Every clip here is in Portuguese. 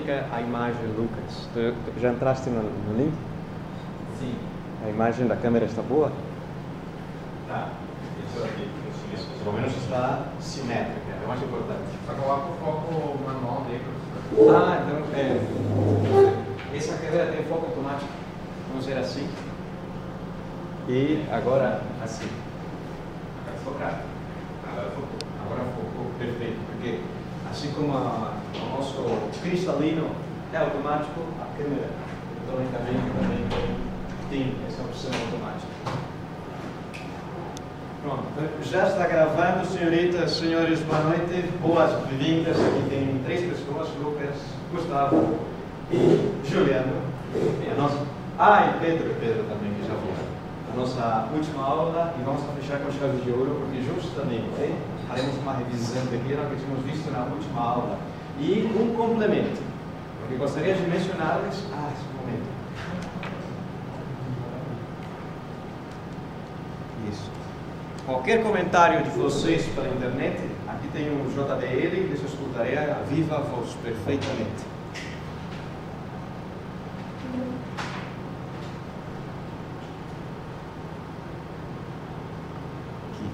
explica a imagem, Lucas. Tu já entraste no link? Sim. A imagem da câmera está boa? Tá. Isso aqui, pelo menos está simétrica, é o mais importante. Só coloca o foco manual dele, professor. Ah, então essa câmera tem foco automático. Vamos ver assim. E agora assim. Vai focar. Agora focou. Perfeito. Porque assim como o nosso cristalino é automático, a câmera eletronicamente também tem essa opção automática. Pronto, já está gravando, senhoritas, senhores, boa noite, boas-vindas. Aqui tem 3 pessoas, Lucas, Gustavo e Juliano. E a nossa... e Pedro também, que já viu. A nossa última aula, e vamos fechar com chave de ouro, porque justamente faremos uma revisão daquilo que tínhamos visto na última aula. E um complemento, porque gostaria de mencionar-lhes... esse momento. Isso. Qualquer comentário de vocês pela internet, aqui tem um JDL, que eu escutarei a viva voz perfeitamente. Aqui.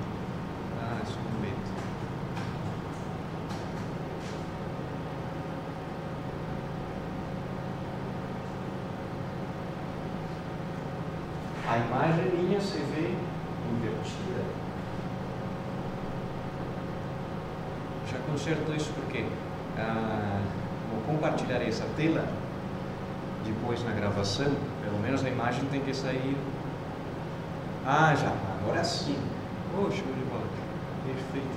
Só um momento. A imagem minha se vê invertida. Já conserto isso porque vou compartilhar essa tela depois na gravação. Pelo menos a imagem tem que sair. Agora sim. Show de bola. Perfeito.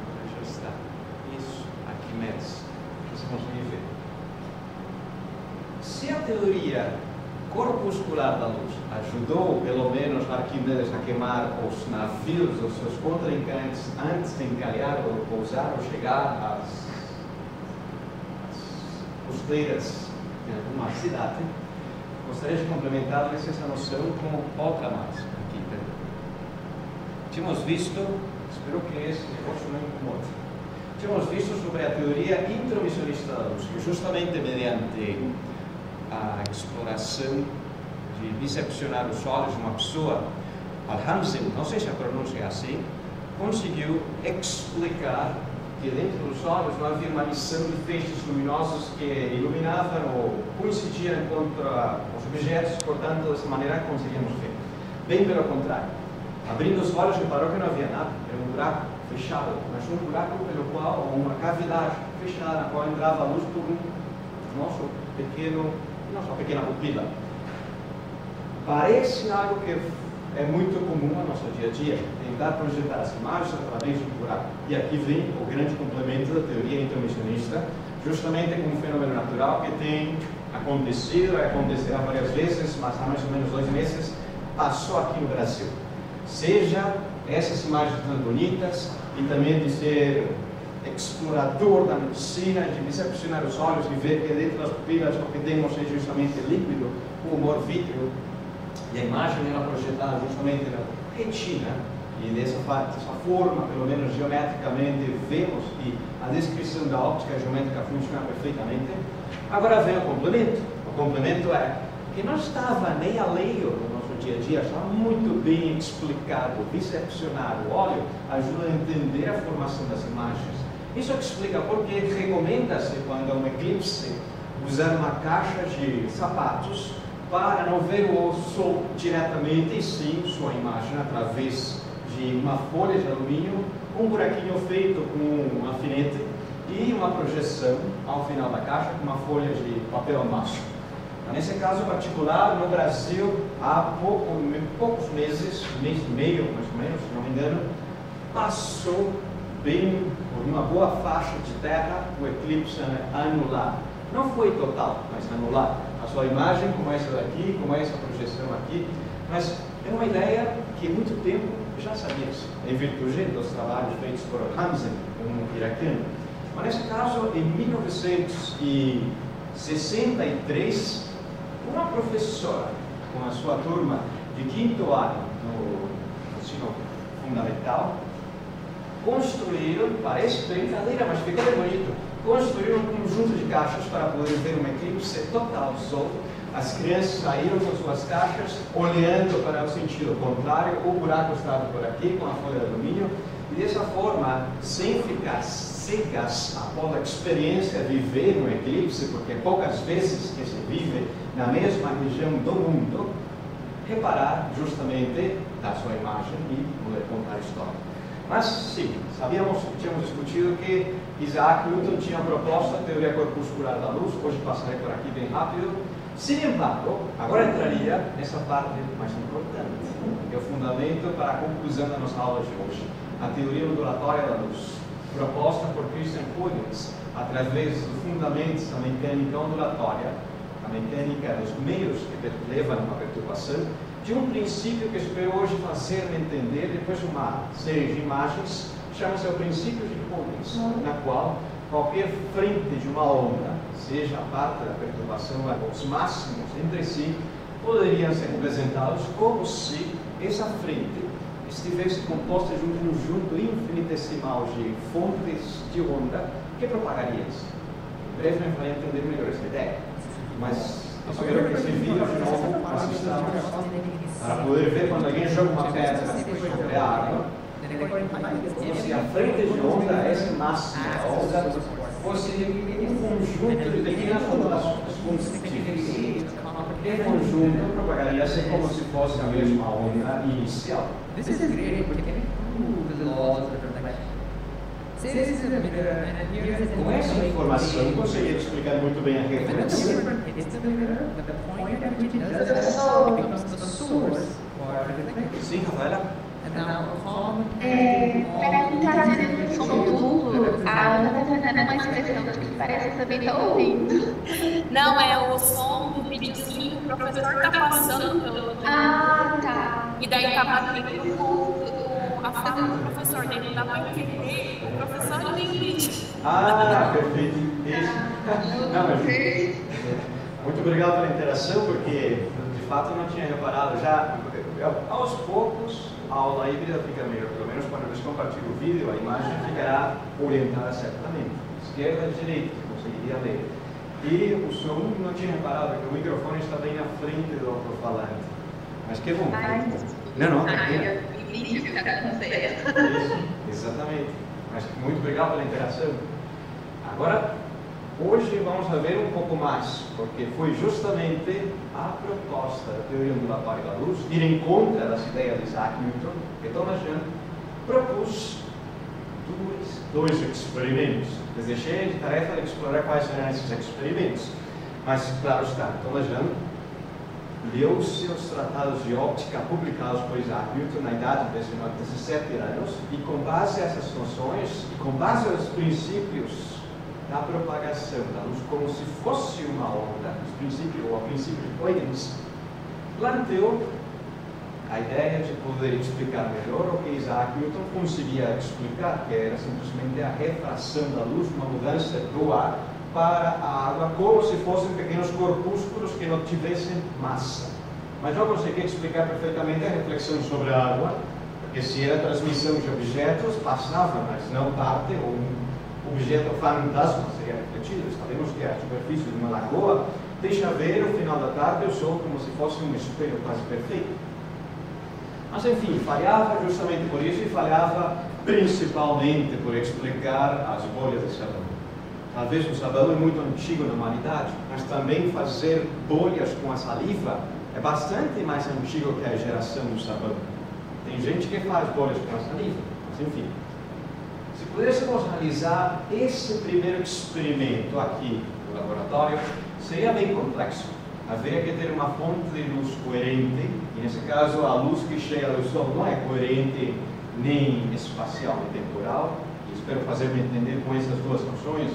Agora já está. Isso, Arquimedes. Você consegue ver. Se a teoria corpuscular da luz ajudou, pelo menos, Arquimedes a queimar os navios, os seus contraincantes, antes de encalhar ou pousar ou chegar às costeiras de alguma cidade, gostaria de complementar-lhes essa noção com outra mais. Aqui, tínhamos visto, espero que esse negócio não incomode, tínhamos visto sobre a teoria intromissionista da luz, que justamente mediante a exploração de diseccionar os olhos de uma pessoa, Alhazen, não sei se a pronúncia é assim, conseguiu explicar que dentro dos olhos não havia uma missão de feixes luminosos que iluminavam ou coincidiam contra os objetos, portanto, dessa maneira conseguíamos ver. Bem pelo contrário, abrindo os olhos reparou que não havia nada, era um buraco fechado, mas um buraco pelo qual, ou uma cavidade fechada na qual entrava a luz por nossa pequena pupila. Parece algo que é muito comum no nosso dia a dia, tentar projetar as imagens através do buraco. E aqui vem o grande complemento da teoria intromissionista, justamente com um fenômeno natural que tem acontecido, vai acontecer várias vezes, mas há mais ou menos 2 meses, passou aqui no Brasil. Seja essas imagens tão bonitas e também de ser explorador da medicina, de diseccionar os olhos e ver que dentro das pupilas o que temos é justamente líquido, o humor vítreo, e a imagem era projetada justamente na retina, e dessa forma, pelo menos geometricamente, vemos que a descrição da óptica geométrica funciona perfeitamente. Agora vem o complemento. O complemento é que não estava nem alheio no nosso dia a dia, estava muito bem explicado. Diseccionar o olho ajuda a entender a formação das imagens. Isso explica porque recomenda-se, quando há um eclipse, usar uma caixa de sapatos para não ver o sol diretamente, e sim sua imagem através de uma folha de alumínio, um buraquinho feito com um alfinete e uma projeção ao final da caixa com uma folha de papel maço. Nesse caso particular, no Brasil, há poucos meses, mês e meio mais ou menos, se não me engano, passou bem por uma boa faixa de terra o eclipse anular. Não foi total, mas anular. A sua imagem, como essa daqui, como essa projeção aqui, mas é uma ideia que há muito tempo já sabia-se, em virtude dos trabalhos feitos por Hamzen, um iraquiano. Mas nesse caso, em 1963, uma professora com a sua turma de 5º ano no ensino fundamental construíram, parece brincadeira, mas ficou bem bonito, construíram um conjunto de caixas para poder ver um eclipse total do Sol. As crianças saíram com suas caixas, olhando para o sentido contrário, o buraco estava por aqui, com a folha de alumínio, e dessa forma, sem ficar cegas após a experiência de viver um eclipse, porque poucas vezes que se vive na mesma região do mundo, reparar justamente da sua imagem e poder contar a história. Mas sim, tínhamos discutido que Isaac Newton tinha proposto a teoria corpuscular da luz, hoje passarei por aqui bem rápido. Sin embargo, agora entraria nessa parte mais importante, que é o fundamento para a conclusão da nossa aula de hoje, a teoria ondulatória da luz, proposta por Christian Huygens, através dos fundamentos da mecânica ondulatória, a mecânica dos meios que levam a uma perturbação, de um princípio que espero hoje fazer-me entender depois de uma série de imagens, chama-se o princípio de Huygens, na qual qualquer frente de uma onda, seja a parte da perturbação ou os máximos entre si, poderiam ser representados como se essa frente estivesse composta de um conjunto infinitesimal de fontes de onda que propagariam-se. Em breve eu farei entender melhor essa ideia, mas espero que esse vídeo de novo assistamos para poder ver quando alguém joga uma pedra sobre a água, como se a frente de onda, essa máxima onda, fosse um conjunto de pequenas ondulações consecutivas. E o conjunto propagaria-se como se fosse a mesma onda inicial. Com essa informação, consegui explicar muito bem a referência. Sim, Rafaela? Para quem está dizendo som duplo, a Ana está dando uma expressão que parece que também está ouvindo. Não, é o som do videozinho, o professor está passando pelo. Ah, tá. E daí está batendo a fala do professor, daí não dá para entender o professor não tem vídeo. Ah, perfeito. Não, mas muito obrigado pela interação, porque de fato eu não tinha reparado já. Aos poucos, a aula híbrida fica melhor, pelo menos quando eles compartilham o vídeo, a imagem ficará orientada certamente, esquerda e direita, que conseguiria ler. E o som, não tinha reparado, que o microfone está bem na frente do alto-falante. Mas que bom. Não, exatamente. Mas muito obrigado pela interação. Agora, hoje vamos ver um pouco mais, porque foi justamente a proposta da teoria ondulatória da luz, ir em contra das ideias de Isaac Newton, que Thomas Young propôs dois experimentos. Les deixei de tarefa de explorar quais serão esses experimentos. Mas, claro está, Thomas Young leu os tratados de óptica publicados por Isaac Newton na idade de 17 anos, e com base a essas noções, e com base aos princípios da propagação da luz como se fosse uma onda, o princípio de Huygens, planteou a ideia de poder explicar melhor o que Isaac Newton conseguia explicar, que era simplesmente a refração da luz, uma mudança do ar para a água, como se fossem pequenos corpúsculos que não tivessem massa. Mas não conseguia explicar perfeitamente a reflexão sobre a água, porque se era transmissão de objetos, passava, mas não parte, ou um objeto fantasma seria refletido. Sabemos que a superfície de uma lagoa deixa ver, no final da tarde, o sol como se fosse um espelho quase perfeito. Mas, enfim, falhava justamente por isso, e falhava principalmente por explicar as bolhas de sabão. Talvez o sabão é muito antigo na humanidade, mas também fazer bolhas com a saliva é bastante mais antigo que a geração do sabão. Tem gente que faz bolhas com a saliva, mas enfim. Se pudéssemos realizar esse primeiro experimento aqui no laboratório, seria bem complexo. Haveria que ter uma fonte de luz coerente, e nesse caso a luz que chega do Sol não é coerente nem espacial nem temporal, e espero fazer-me entender com essas duas noções.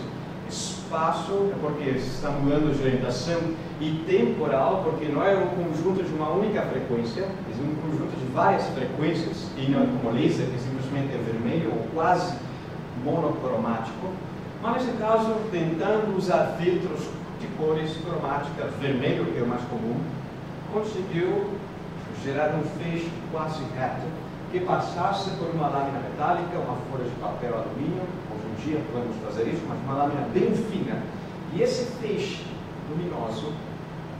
Espaço é porque está mudando de orientação, e temporal porque não é um conjunto de uma única frequência, é um conjunto de várias frequências, e não é como laser, que simplesmente é vermelho ou quase monocromático, mas nesse caso tentando usar filtros de cores cromáticas, vermelho que é o mais comum, conseguiu gerar um feixe quase reto, que passasse por uma lâmina metálica, uma folha de papel alumínio, hoje em dia podemos fazer isso, mas uma lâmina bem fina, e esse feixe luminoso,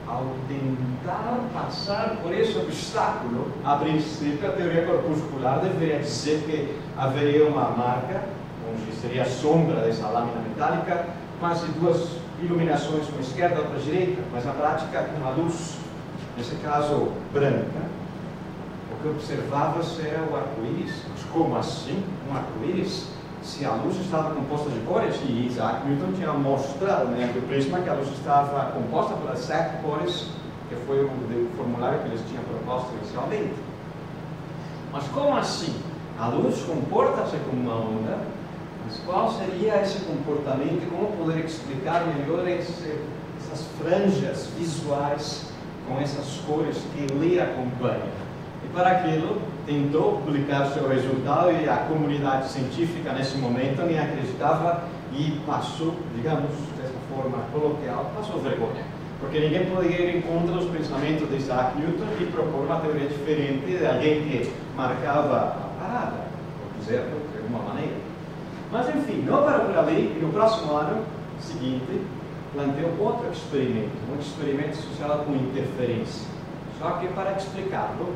ao tentar passar por esse obstáculo, a princípio a teoria corpuscular deveria dizer que haveria uma marca, onde seria a sombra dessa lâmina metálica, mas de duas iluminações, uma esquerda e outra direita, mas na prática com uma luz, nesse caso branca. O que observava-se era o arco-íris. Mas como assim um arco-íris? Se a luz estava composta de cores, e Isaac Newton tinha mostrado mediante o prisma que a luz estava composta pelas 7 cores, que foi o formulário que eles tinham proposto inicialmente. Mas como assim? A luz comporta-se como uma onda, mas qual seria esse comportamento e como poder explicar melhor essas franjas visuais com essas cores que lhe acompanham? E para aquilo, tentou publicar seu resultado e a comunidade científica nesse momento nem acreditava e passou, digamos, dessa forma coloquial, passou vergonha. Porque ninguém poderia ir contra os pensamentos de Isaac Newton e propor uma teoria diferente de alguém que marcava a parada, por dizer de alguma maneira. Mas enfim, não parou por ali e no próximo ano seguinte planteou outro experimento, um experimento associado com interferência. Só que para explicá-lo,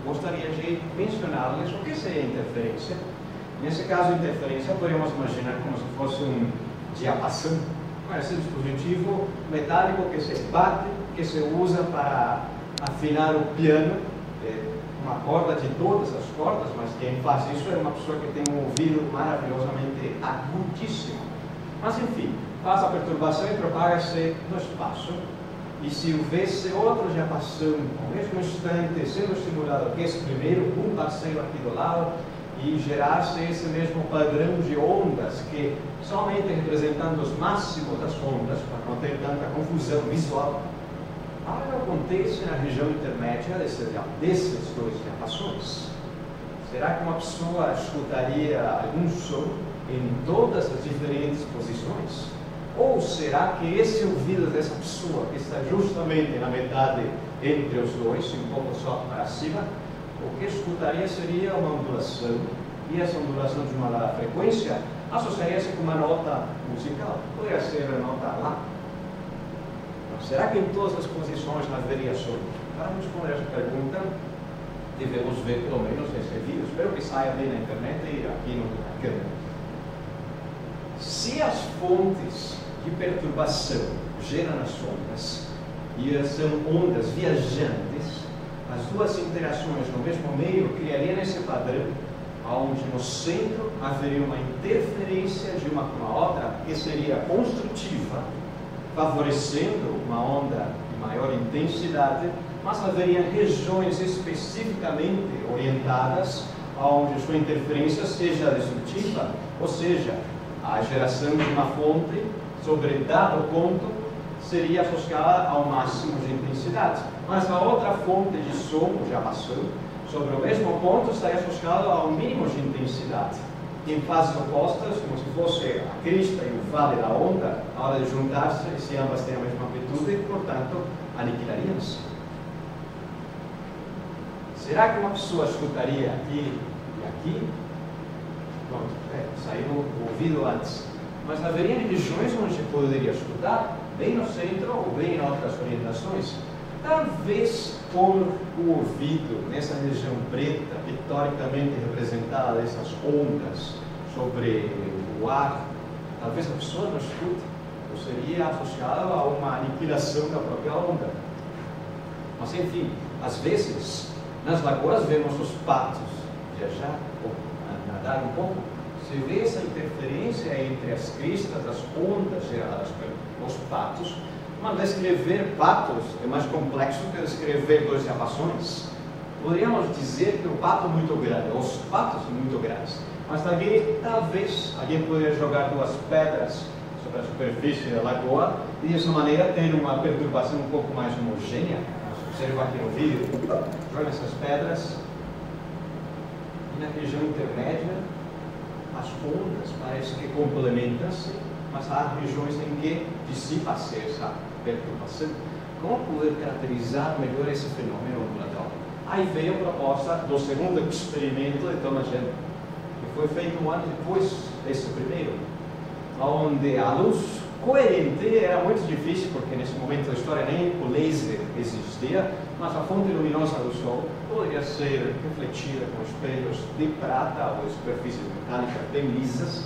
gostaria de mencionar-lhes o que seria interferência. Nesse caso, interferência podemos imaginar como se fosse um diapasão, esse dispositivo metálico que se bate, que se usa para afinar o piano, uma corda de todas as cordas, mas quem faz isso é uma pessoa que tem um ouvido maravilhosamente agudíssimo. Mas enfim, faz a perturbação e propaga-se no espaço. E se houvesse outra diapasão, ao mesmo instante, sendo estimulado que esse primeiro, um parceiro aqui do lado, e gerasse esse mesmo padrão de ondas, que somente representando os máximos das ondas, para não ter tanta confusão visual, algo acontece na região intermédia desses dois diapassões. Será que uma pessoa escutaria algum som em todas as diferentes posições? Ou será que esse ouvido dessa pessoa, que está justamente na metade entre os dois, um pouco só para cima, o que escutaria seria uma ondulação, e essa ondulação de uma dada frequência associaria-se com uma nota musical, poderia ser a nota Lá. Então, será que em todas as posições haveria som? Para responder essa pergunta, devemos ver pelo menos esse vídeo. Espero que saia bem na internet e aqui no câmera. Se as fontes de perturbação geram as ondas, e são ondas viajantes, as duas interações no mesmo meio criariam esse padrão, onde no centro haveria uma interferência de uma com a outra, que seria construtiva, favorecendo uma onda de maior intensidade, mas haveria regiões especificamente orientadas onde sua interferência seja destrutiva, ou seja, a geração de uma fonte sobre dado ponto seria associada ao máximo de intensidade. Mas a outra fonte de som, já passou, sobre o mesmo ponto estaria associada ao mínimo de intensidade. Em fases opostas, como se fosse a crista e o vale da onda, a hora de juntar-se, se ambas têm a mesma amplitude, portanto, aniquilariam-se. Será que uma pessoa escutaria aqui e aqui? Pronto, saiu o ouvido antes. Mas haveria regiões onde poderia escutar, bem no centro ou bem em outras orientações. Talvez por o ouvido, nessa região preta, pictoricamente representada dessas ondas sobre o ar, talvez a pessoa não escute, ou seria associada a uma aniquilação da própria onda. Mas enfim, às vezes, nas lagoas vemos os patos viajar, ou nadar um pouco. Se vê essa interferência entre as cristas, as ondas geradas pelos patos, mas descrever patos é mais complexo que descrever dois diapasões. Poderíamos dizer que o pato é muito grande, os patos são muito grandes, mas daqui talvez alguém poderia jogar duas pedras sobre a superfície da lagoa e dessa maneira ter uma perturbação um pouco mais homogênea. Observa aqui no vídeo, joga essas pedras e na região intermédia as ondas parece que complementam-se, mas há regiões em que dissipa-se essa perturbação. Como poder caracterizar melhor esse fenômeno ondulatório? Aí veio a proposta do segundo experimento de Thomas Hendry, que foi feito um ano depois desse primeiro, onde a luz coerente era muito difícil, porque nesse momento da história nem o laser existia, mas a fonte luminosa do Sol poderia ser refletida com espelhos de prata ou superfícies mecânicas bem lisas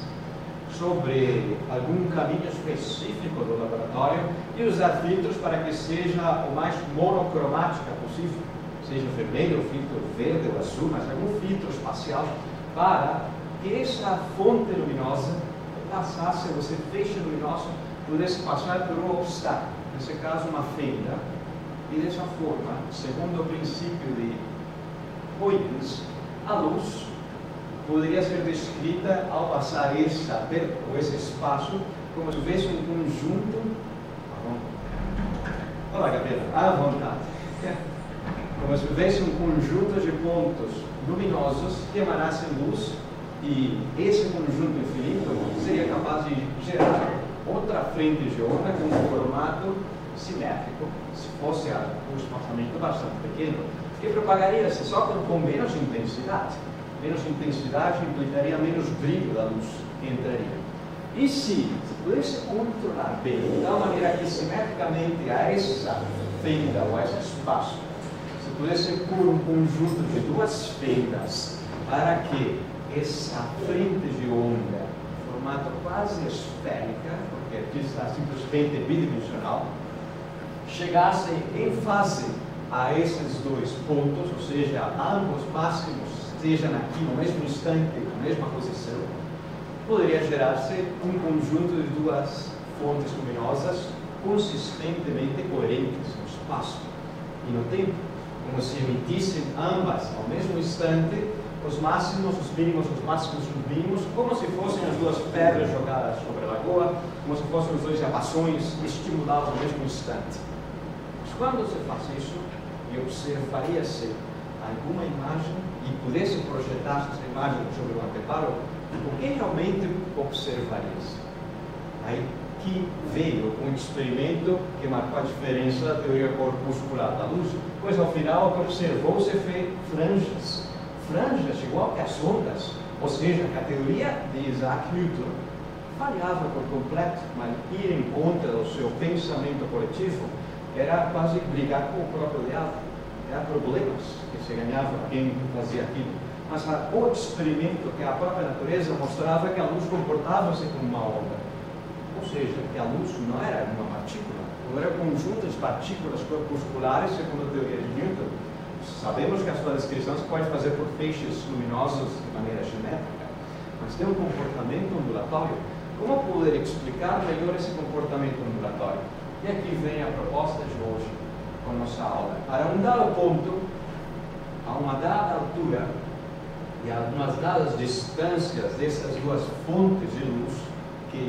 sobre algum caminho específico do laboratório e usar filtros para que seja o mais monocromática possível, seja vermelho, filtro verde ou azul, mas algum filtro espacial para que essa fonte luminosa passasse, você feixe luminoso, pudesse passar por um obstáculo, nesse caso uma fenda, e dessa forma, segundo o princípio de Huygens, a luz poderia ser descrita ao passar esse espaço como se houvesse um conjunto. Olá, Gabriela, à vontade. Como se houvesse um conjunto de pontos luminosos que emanassem luz, e esse conjunto infinito seria capaz de gerar outra frente de onda com um formato simétrico, se fosse um espaçamento bastante pequeno, que propagaria-se só com menos intensidade. Menos intensidade implicaria menos brilho da luz que entraria. E se pudesse controlar bem, de tal maneira que simetricamente a essa fenda ou a esse espaço, se pudesse pôr um conjunto de duas fendas para que essa frente de onda, em formato quase esférica, porque aqui está simplesmente bidimensional, chegasse em fase a esses dois pontos, ou seja, ambos máximos estejam aqui no mesmo instante, na mesma posição, poderia gerar-se um conjunto de duas fontes luminosas consistentemente coerentes no espaço e no tempo, como se emitissem ambas ao mesmo instante os máximos, os mínimos, os máximos, os mínimos, como se fossem as duas pedras jogadas sobre a lagoa, como se fossem os dois abações estimulados ao mesmo instante. Mas quando se faz isso, e observaria-se alguma imagem e pudesse projetar essa imagem sobre o anteparo, o que realmente observaria-se? Aí que veio um experimento que marcou a diferença da teoria corpuscular da luz, pois ao final observou-se franjas igual que as ondas, ou seja, que a teoria de Isaac Newton falhava por completo, mas ir em contra do seu pensamento coletivo era quase brigar com o próprio diabo, era problemas que se ganhava quem fazia aquilo. Mas o experimento que a própria natureza mostrava que a luz comportava-se como uma onda, ou seja, que a luz não era uma partícula, não era um conjunto de partículas corpusculares segundo a teoria de Newton. Sabemos que a sua descrição se pode fazer por feixes luminosos de maneira geométrica, mas tem um comportamento ondulatório. Como poder explicar melhor esse comportamento ondulatório? E aqui vem a proposta de hoje com a nossa aula. Para um dado ponto, a uma dada altura e a umas dadas distâncias dessas duas fontes de luz que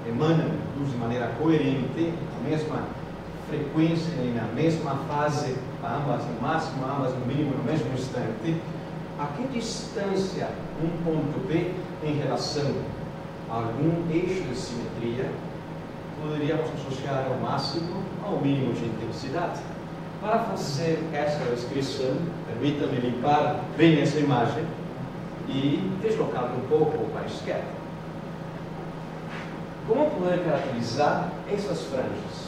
emanam luz de maneira coerente, a mesma frequência e na mesma fase, ambas no máximo, ambas no mínimo no mesmo instante, a que distância um ponto B em relação a algum eixo de simetria poderíamos associar ao máximo ao mínimo de intensidade? Para fazer essa descrição, permita-me limpar bem essa imagem e deslocar um pouco para a esquerda. Como poder caracterizar essas franjas?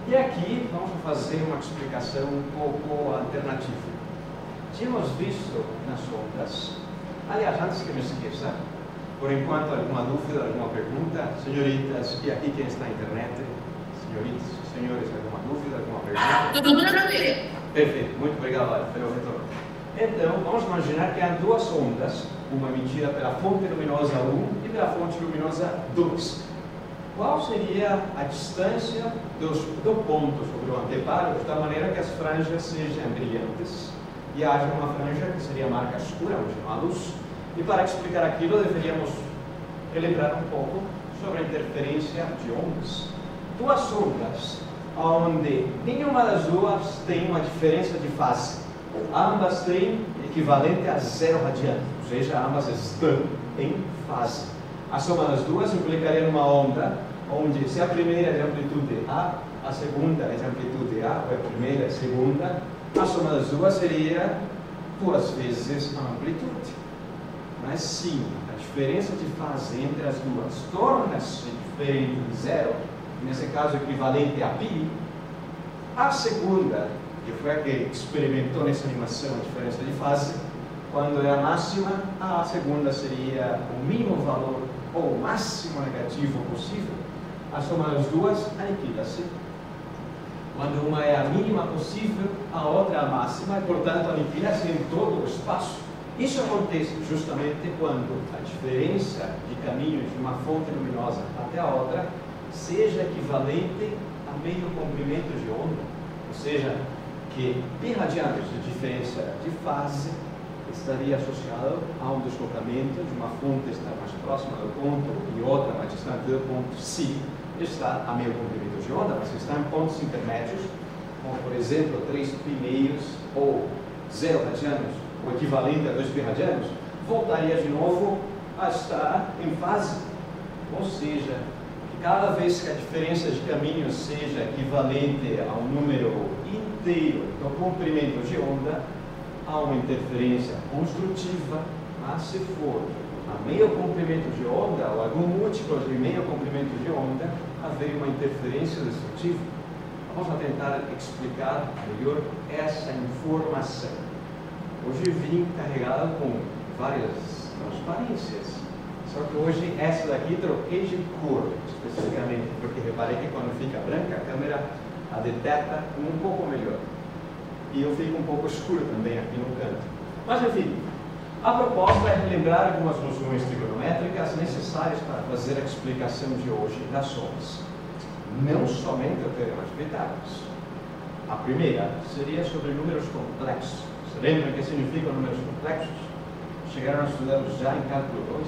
E aqui vamos fazer uma explicação um pouco alternativa. Tínhamos visto nas ondas, aliás, antes que me esqueça, por enquanto, alguma dúvida, alguma pergunta? Senhoritas, e aqui quem está na internet? Senhoritas, senhores, alguma dúvida, alguma pergunta? Tudo tranquilo. Perfeito, muito obrigado pelo retorno. Então, vamos imaginar que há duas ondas, uma emitida pela fonte luminosa 1 e pela fonte luminosa 2. Qual seria a distância do ponto sobre o anteparo, de tal maneira que as franjas sejam brilhantes e haja uma franja que seria a marca escura, onde não há luz? E para explicar aquilo, deveríamos relembrar um pouco sobre a interferência de ondas. Duas ondas, onde nenhuma das duas tem uma diferença de fase. Ambas têm equivalente a 0 radiano, ou seja, ambas estão em fase. A soma das duas implicaria numa onda onde, se a primeira é de amplitude A, a segunda é de amplitude A, ou a primeira e a segunda, A soma das duas seria 2 vezes a amplitude. Mas sim, a diferença de fase entre as duas torna-se diferente de zero, nesse caso equivalente a π. A segunda, que foi a que experimentou nessa animação a diferença de fase, quando é a máxima, a segunda seria o mínimo valor ou o máximo negativo possível. A soma das duas aniquila-se. Quando uma é a mínima possível, a outra é a máxima, e portanto aniquila-se em todo o espaço. Isso acontece justamente quando a diferença de caminhos de uma fonte luminosa até a outra seja equivalente a meio comprimento de onda, ou seja, que π radianos de diferença de fase estaria associado a um deslocamento de uma fonte estar mais próxima do ponto e outra mais distante do ponto, se está a meio comprimento de onda, mas se está em pontos intermédios, como por exemplo 3π meios ou 0 radianos, o equivalente a 2π radianos, voltaria de novo a estar em fase. Ou seja, que cada vez que a diferença de caminho seja equivalente a um número inteiro do comprimento de onda, há uma interferência construtiva, mas se for a meio comprimento de onda ou algum múltiplo de meio comprimento de onda, haveria uma interferência destrutiva. Vamos tentar explicar melhor essa informação. Hoje vim carregado com várias transparências, só que hoje essa daqui troquei de cor, especificamente, porque reparei que quando fica branca, a câmera a detecta um pouco melhor. E eu fico um pouco escuro também aqui no canto. Mas enfim, a proposta é lembrar algumas noções trigonométricas necessárias para fazer a explicação de hoje das somas. Não somente o teorema de Pitágoras. A primeira seria sobre números complexos. Você lembra o que significam números complexos? Chegaram a estudá-los já em cálculo 2,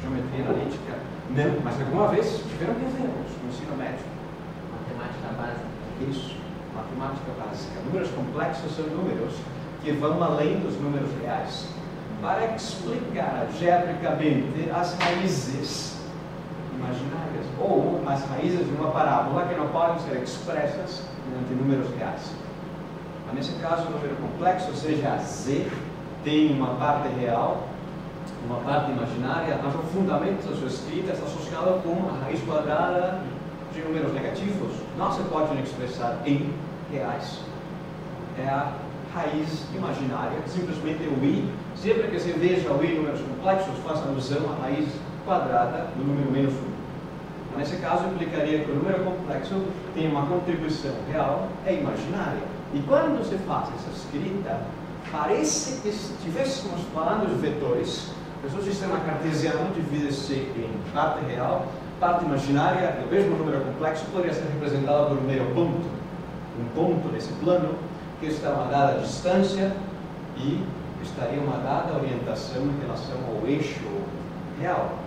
geometria analítica? Não, mas alguma vez tiveram que vê-los no ensino médio. Matemática básica. Isso, matemática básica. Números complexos são números que vão além dos números reais para explicar algebricamente as raízes imaginárias ou as raízes de uma parábola que não podem ser expressas mediante números reais. Mas nesse caso, o número complexo, ou seja, a z, tem uma parte real, uma parte imaginária, mas o fundamento da sua escrita está associado com a raiz quadrada de números negativos. Não se pode expressar em reais. É a raiz imaginária, simplesmente o i. Sempre que se veja o i em números complexos, faça alusão à raiz quadrada do número menos 1. Mas nesse caso, implicaria que o número complexo tem uma contribuição real e imaginária. E quando se faz essa escrita, parece que estivéssemos falando de vetores, porque o sistema cartesiano divide-se em parte real, parte imaginária, e o mesmo número complexo poderia ser representado por um mero ponto. Um ponto nesse plano, que está uma dada distância e estaria uma dada orientação em relação ao eixo real.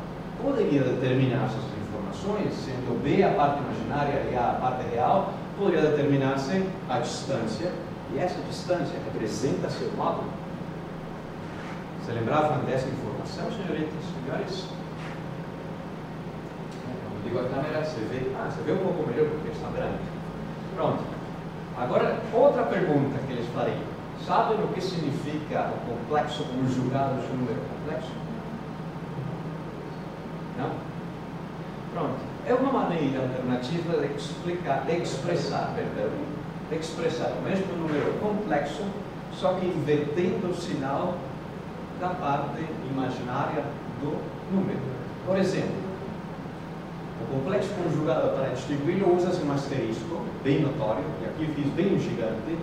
Poderia determinar essas informações, sendo B a parte imaginária e A a parte real, poderia determinar-se a distância, e essa distância representa seu módulo. Você lembravam dessa informação, senhoritas e senhores? Quando digo a câmera, você vê um pouco melhor porque está branco. Pronto. Agora, outra pergunta que eles farei. Sabem o que significa o complexo conjugado de número complexo? Não? Pronto. É uma maneira alternativa de expressar o mesmo número complexo, só que invertendo o sinal da parte imaginária do número. Por exemplo, o complexo conjugado para distinguir-lo usa-se um asterisco, bem notório, e aqui eu fiz bem gigante,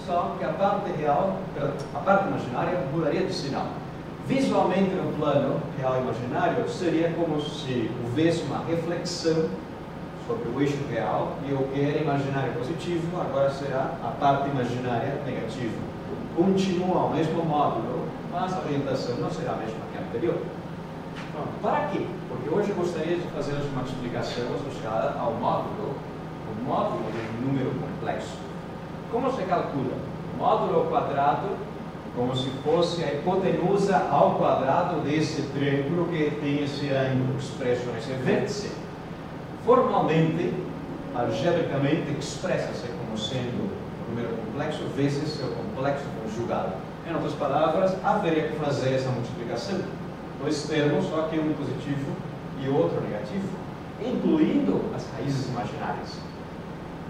só que a parte real, a parte imaginária, mudaria de sinal. Visualmente, no plano real e imaginário, seria como se houvesse uma reflexão sobre o eixo real, e o que era imaginário positivo, agora será a parte imaginária negativa. Continua o mesmo módulo, mas a orientação não será a mesma que a anterior. Pronto. Para quê? Porque hoje eu gostaria de fazer uma explicação associada ao módulo, o módulo de número complexo. Como se calcula? O módulo ao quadrado, como se fosse a hipotenusa ao quadrado desse triângulo que tem esse ângulo expresso nesse vértice. Formalmente, algebricamente, expressa-se como sendo o número complexo complexo vezes seu complexo conjugado. Em outras palavras, haveria que fazer essa multiplicação. Dois termos, só que um positivo e o outro negativo, incluindo as raízes imaginárias.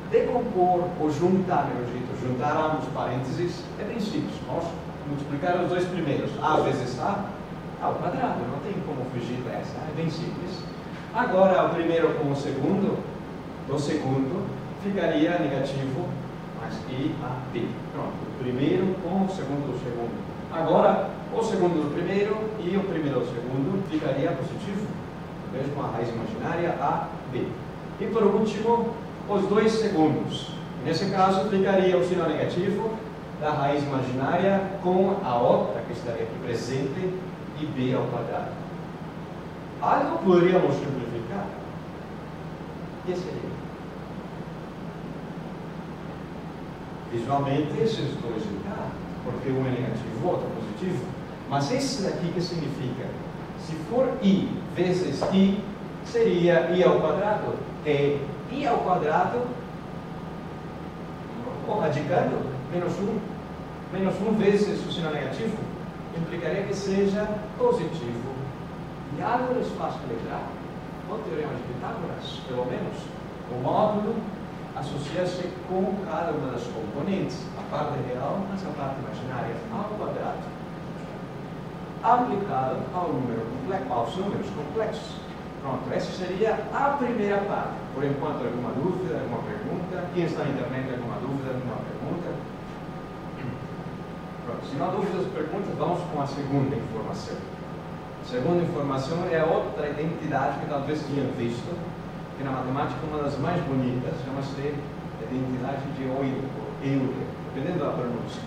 Decompor ou juntar, meu jeito, juntar ambos parênteses, é bem simples. Vamos multiplicar os dois primeiros. A vezes A ao quadrado, não tem como fugir dessa, é bem simples. Agora, o primeiro com o segundo ficaria negativo, mais I a B. Pronto, o primeiro com o segundo. Agora, o segundo do primeiro e o primeiro do segundo ficaria positivo, veja com a raiz imaginária A, B. E por último, os dois segundos. Nesse caso, ficaria o sinal negativo da raiz imaginária com a outra que estaria aqui presente e B ao quadrado. Algo poderíamos simplificar. O que seria? Visualmente, esses dois encaram, porque um é negativo, o outro é positivo. Mas esse daqui que significa? Se for I vezes I, seria I ao quadrado. É I ao quadrado, ou radicando, menos 1 vezes o sinal negativo, implicaria que seja positivo. E algo eles fazem lembrar, o teorema de Pitágoras, pelo menos, o módulo associa-se com cada uma das componentes, a parte real, mas a parte imaginária, ao quadrado, aplicado aos números complexos. Pronto, essa seria a primeira parte. Por enquanto, alguma dúvida, alguma pergunta? Quem está na internet, alguma dúvida, alguma pergunta? Pronto, se não há dúvidas ou perguntas, vamos com a segunda informação. A segunda informação é outra identidade que talvez tenham visto, que na matemática é uma das mais bonitas, chama-se identidade de Euler, dependendo da pronúncia.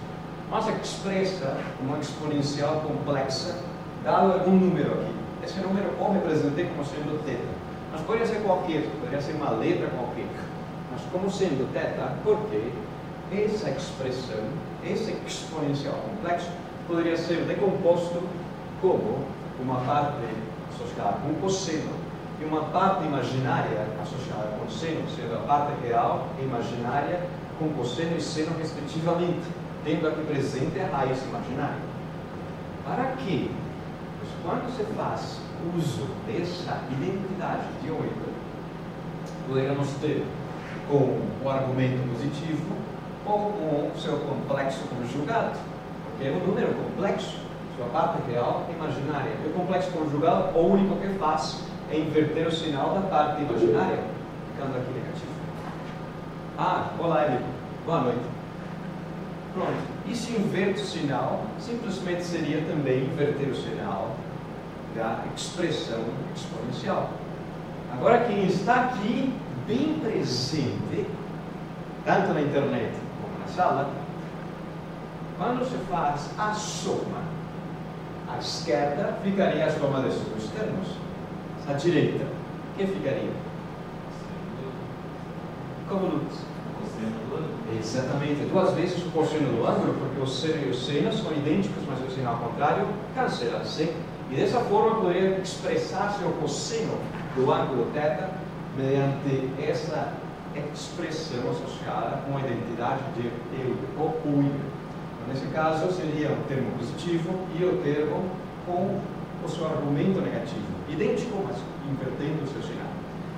Mas que expressa uma exponencial complexa, dado algum número aqui. Esse número eu representei como sendo θ, mas poderia ser qualquer, poderia ser uma letra qualquer. Mas como sendo θ, porque essa expressão, esse exponencial complexo, poderia ser decomposto como uma parte associada com cosseno e uma parte imaginária associada com seno, sendo a parte real e imaginária com cosseno e seno respectivamente, tendo aqui presente a raiz imaginária. Para quê? Quando você faz uso dessa identidade de Euler, poderíamos ter com o argumento positivo ou com o seu complexo conjugado, porque é um número complexo, sua parte real e imaginária. E o complexo conjugado, o único que faz é inverter o sinal da parte imaginária, ficando aqui negativo. Olá, Eli. Boa noite. Pronto. E se inverte o sinal, simplesmente seria também inverter o sinal da expressão exponencial. Agora, quem está aqui bem presente, tanto na internet como na sala, quando se faz a soma, à esquerda ficaria a soma desses dois termos. À direita, o que ficaria? Como Lutz? Exatamente, duas vezes o cosseno do ângulo, porque o seno e o seno são idênticos, mas o sinal contrário cancela-se. E dessa forma poderia expressar-se o cosseno do ângulo θ mediante essa expressão associada com a identidade de Euler, ou Euler. Nesse caso seria o termo positivo e o termo com o seu argumento negativo, idêntico, mas invertendo o seu sinal.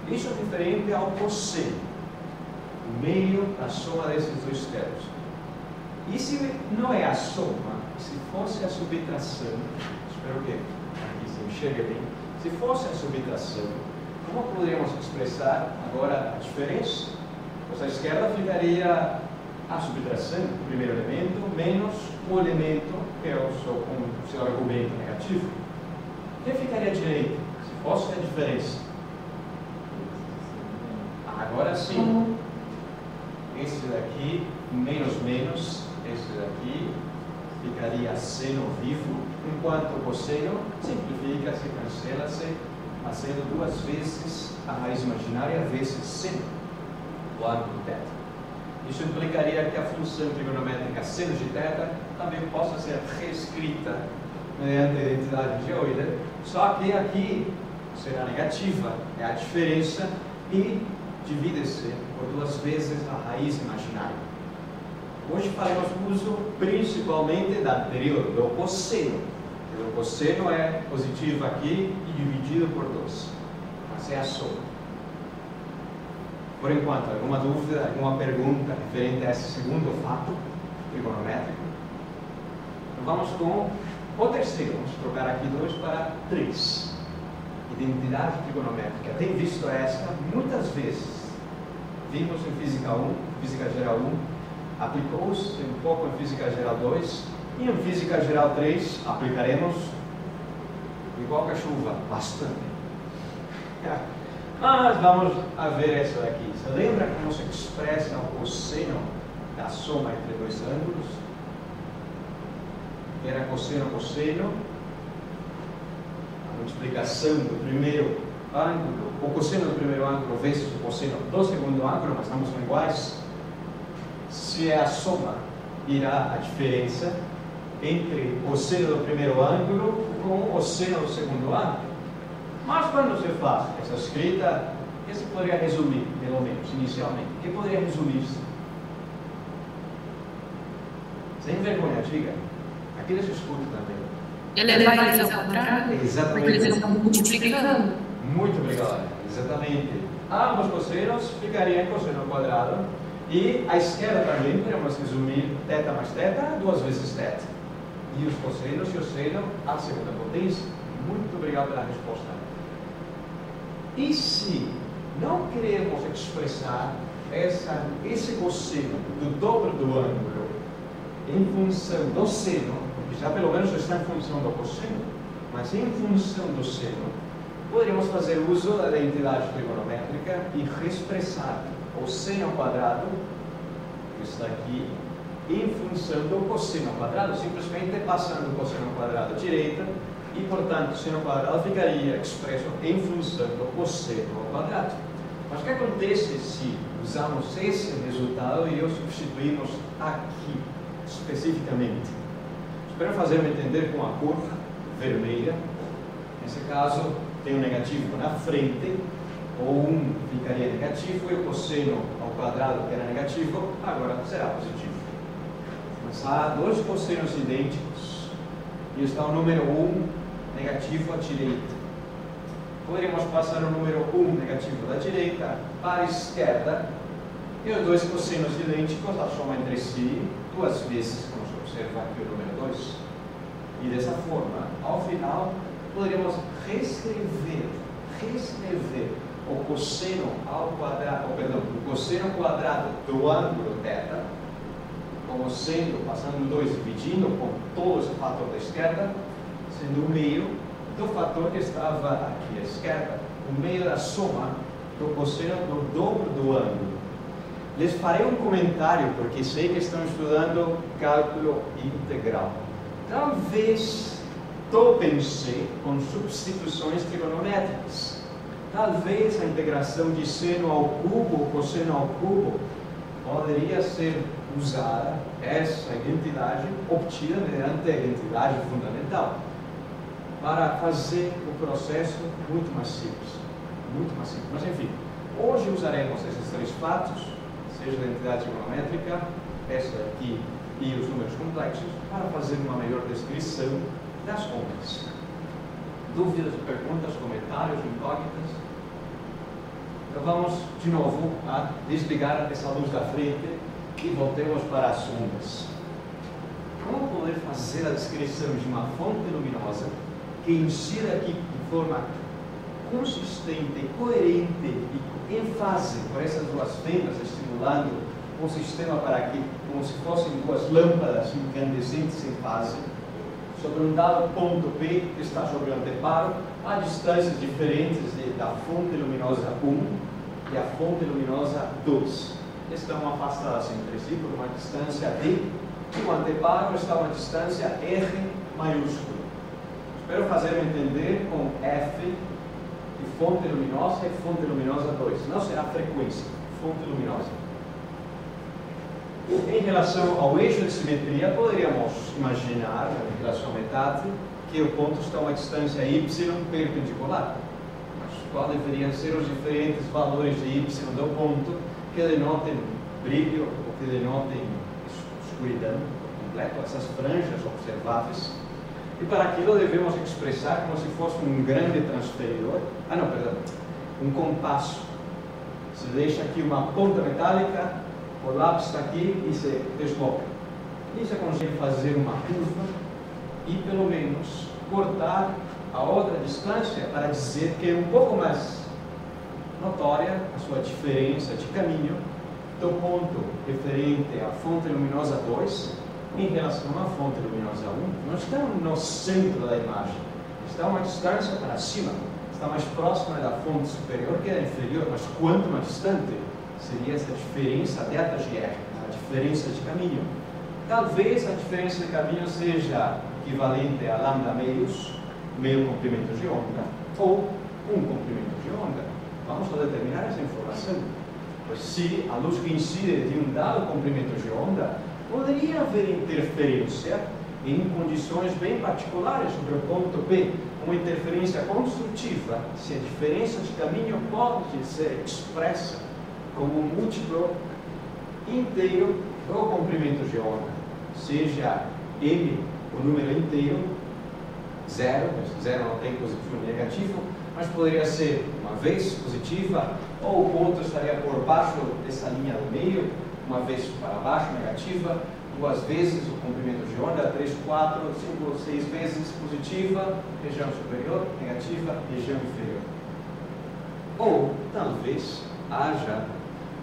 Isso é diferente ao cosseno, o meio da soma desses dois termos. E se não é a soma, se fosse a subtração, espero que aqui se enxergue bem, se fosse a subtração, como poderíamos expressar agora a diferença? Pois à esquerda ficaria a subtração, o primeiro elemento, menos o elemento que é o seu argumento negativo. O que ficaria à direita, se fosse a diferença? Agora sim, esse daqui, menos, esse daqui ficaria seno vivo, enquanto o cosseno simplifica-se, cancela-se, fazendo duas vezes a raiz imaginária vezes seno, o ângulo θ. Isso implicaria que a função trigonométrica seno de θ também possa ser reescrita mediante a identidade de Euler, só que aqui será negativa, é a diferença, e divide-se por duas vezes a raiz imaginária. Hoje faremos uso principalmente da anterior, do cosseno. O cosseno é positivo aqui e dividido por 2. Mas é a soma. Por enquanto, alguma dúvida, alguma pergunta referente a esse segundo fato trigonométrico? Então vamos com o terceiro. Vamos trocar aqui 2 para 3. Identidade trigonométrica. Tem visto esta muitas vezes. Vimos em Física 1, Física Geral 1, aplicou-se um pouco em Física Geral 2 e em Física Geral 3 aplicaremos igual a chuva, bastante. Mas vamos a ver isso aqui. Você lembra como se expressa o cosseno da soma entre 2 ângulos? Era cosseno, a multiplicação do primeiro ângulo, o cosseno do primeiro ângulo vezes o cosseno do segundo ângulo, mas ambos são iguais. Se é a soma, irá a diferença entre o cosseno do primeiro ângulo com o seno do segundo ângulo. Mas quando se faz essa escrita, o que se poderia resumir, pelo menos inicialmente? O que poderia resumir-se? Sem vergonha, diga. Aqui eles escutam também. Elevar eles ao quadrado? Exatamente. Porque eles estão multiplicando. Muito obrigado. Exatamente. Ambos cossenos ficariam em cosseno ao quadrado. E à esquerda também podemos resumir θ mais θ, 2 vezes θ. E os cossenos e o seno à segunda potência. Muito obrigado pela resposta. E se não queremos expressar esse cosseno do dobro do ângulo em função do seno, porque já pelo menos está em função do cosseno, mas em função do seno, poderíamos fazer uso da identidade trigonométrica e reexpressar o seno ao quadrado, que está aqui, em função do cosseno ao quadrado, simplesmente passando o cosseno ao quadrado à direita, e portanto o seno ao quadrado ficaria expresso em função do cosseno ao quadrado. Mas o que acontece se usamos esse resultado e o substituímos aqui, especificamente? Espero fazer-me entender com a cor vermelha. Nesse caso, tem um negativo na frente, o 1 ficaria negativo e o cosseno ao quadrado, que era negativo, agora será positivo. Mas há 2 cossenos idênticos e está o número 1 negativo à direita. Poderíamos passar o número 1 negativo da direita para a esquerda e os 2 cossenos idênticos, a soma entre si 2 vezes, como se observa aqui o número 2. E dessa forma, ao final, poderíamos reescrever o cosseno ao quadrado, o cosseno quadrado do ângulo θ, como sendo, passando 2 dividindo com todo esse fator da esquerda, sendo o meio do fator que estava aqui à esquerda, o meio da soma do cosseno do dobro do ângulo. Lhes farei um comentário, porque sei que estão estudando cálculo integral. Talvez topem-se com substituições trigonométricas. Talvez a integração de seno ao cubo, cosseno ao cubo, poderia ser usada, essa identidade obtida mediante a identidade fundamental, para fazer o processo muito mais simples. Muito mais simples. Mas enfim, hoje usaremos esses 3 fatos, seja a identidade trigonométrica, essa aqui e os números complexos, para fazer uma melhor descrição das contas. Dúvidas, perguntas, comentários, incógnitas? Então vamos de novo a desligar essa luz da frente e voltemos para as ondas. Como poder fazer a descrição de uma fonte luminosa que incida aqui de forma consistente, coerente e em fase por essas 2 fendas, estimulando o sistema para que, como se fossem 2 lâmpadas incandescentes em fase, sobre um dado ponto P que está sobre o anteparo, a distâncias diferentes da fonte luminosa 1 e a fonte luminosa 2. Estão afastadas entre si por uma distância D, e o anteparo está a uma distância R maiúsculo. Espero fazer-me entender com F de fonte luminosa e fonte luminosa 2. Não será frequência, fonte luminosa. Em relação ao eixo de simetria, poderíamos imaginar, em relação à metade, que o ponto está a uma distância y perpendicular. Mas qual deveriam ser os diferentes valores de y do ponto que denotem brilho ou que denotem escuridão completa, essas franjas observáveis. E para aquilo devemos expressar como se fosse um grande transferidor, um compasso. Se deixa aqui uma ponta metálica, o lápis está aqui e se desloca. E você consegue fazer uma curva e pelo menos cortar a outra distância para dizer que é um pouco mais notória a sua diferença de caminho do ponto referente à fonte luminosa 2 em relação à fonte luminosa 1. Não está no centro da imagem, está uma distância para cima, está mais próxima da fonte superior que da inferior, mas quanto mais distante seria essa diferença delta GR, a diferença de caminho. Talvez a diferença de caminho seja equivalente a lambda meios, meio comprimento de onda, ou um comprimento de onda. Vamos determinar essa informação. Pois se a luz que incide de um dado comprimento de onda, poderia haver interferência em condições bem particulares sobre o ponto P, uma interferência construtiva, se a diferença de caminho pode ser expressa como um múltiplo inteiro do comprimento de onda, seja m o número inteiro, zero, mas zero não tem positivo nem negativo, mas poderia ser uma vez positiva, ou o ponto estaria por baixo dessa linha do meio, uma vez para baixo negativa, duas vezes o comprimento de onda, 3, 4, 5, 6 vezes positiva, região superior, negativa, região inferior. Ou talvez haja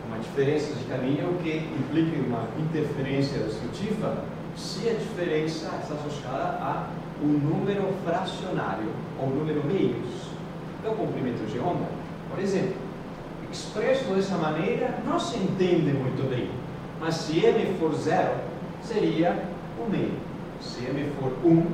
uma diferença de caminho que implique uma interferência destrutiva se a diferença está associada a um número fracionário ou número meios do comprimento de onda. Por exemplo, expresso dessa maneira não se entende muito bem, mas se m for 0, seria 1 meio. Se m for 1,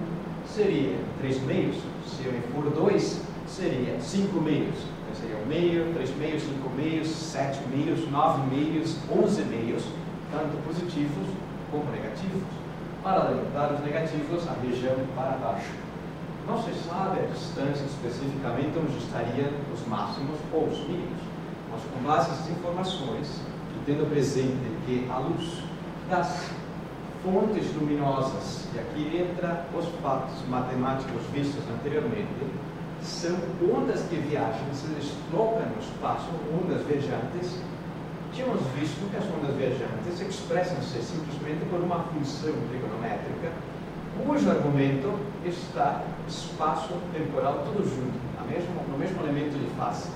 seria 3 meios. Se m for 2, seria 5 meios. Então seria 1 meio, 3 meios, 5 meios, 7 meios, 9 meios, 11 meios, tanto positivos como negativos. Para lembrar os negativos, a região para baixo. Não se sabe a distância especificamente onde estariam os máximos ou os mínimos. Mas com base nessas informações, e tendo presente que a luz das fontes luminosas, e aqui entra os fatos matemáticos vistos anteriormente, são ondas que viajam, se deslocam no espaço, ondas viajantes. Tínhamos visto que as ondas viajantes expressam-se simplesmente por uma função trigonométrica, cujo argumento está espaço-temporal tudo junto, no mesmo elemento de fase.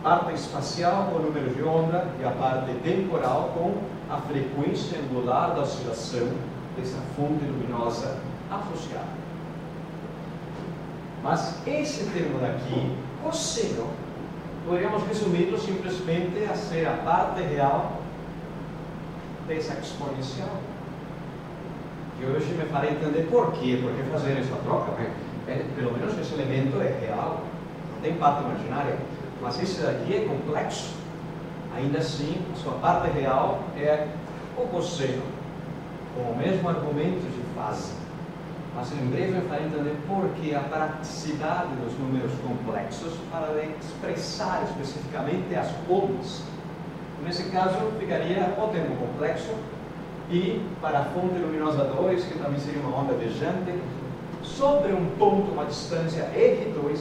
A parte espacial com o número de onda e a parte temporal com a frequência angular da oscilação dessa fonte luminosa associada. Mas esse termo daqui, cosseno, poderíamos resumi-lo simplesmente a ser a parte real dessa exponencial. E hoje me farei entender por quê, por que fazer essa troca. Pelo menos esse elemento é real, não tem parte imaginária. Mas esse daqui é complexo. Ainda assim, a sua parte real é o cosseno, com o mesmo argumento de fase. Mas em breve eu farei entender por que a praticidade dos números complexos para expressar especificamente as ondas. Nesse caso, ficaria o termo complexo e para a fonte luminosa 2, que também seria uma onda viajante, sobre um ponto, uma distância R2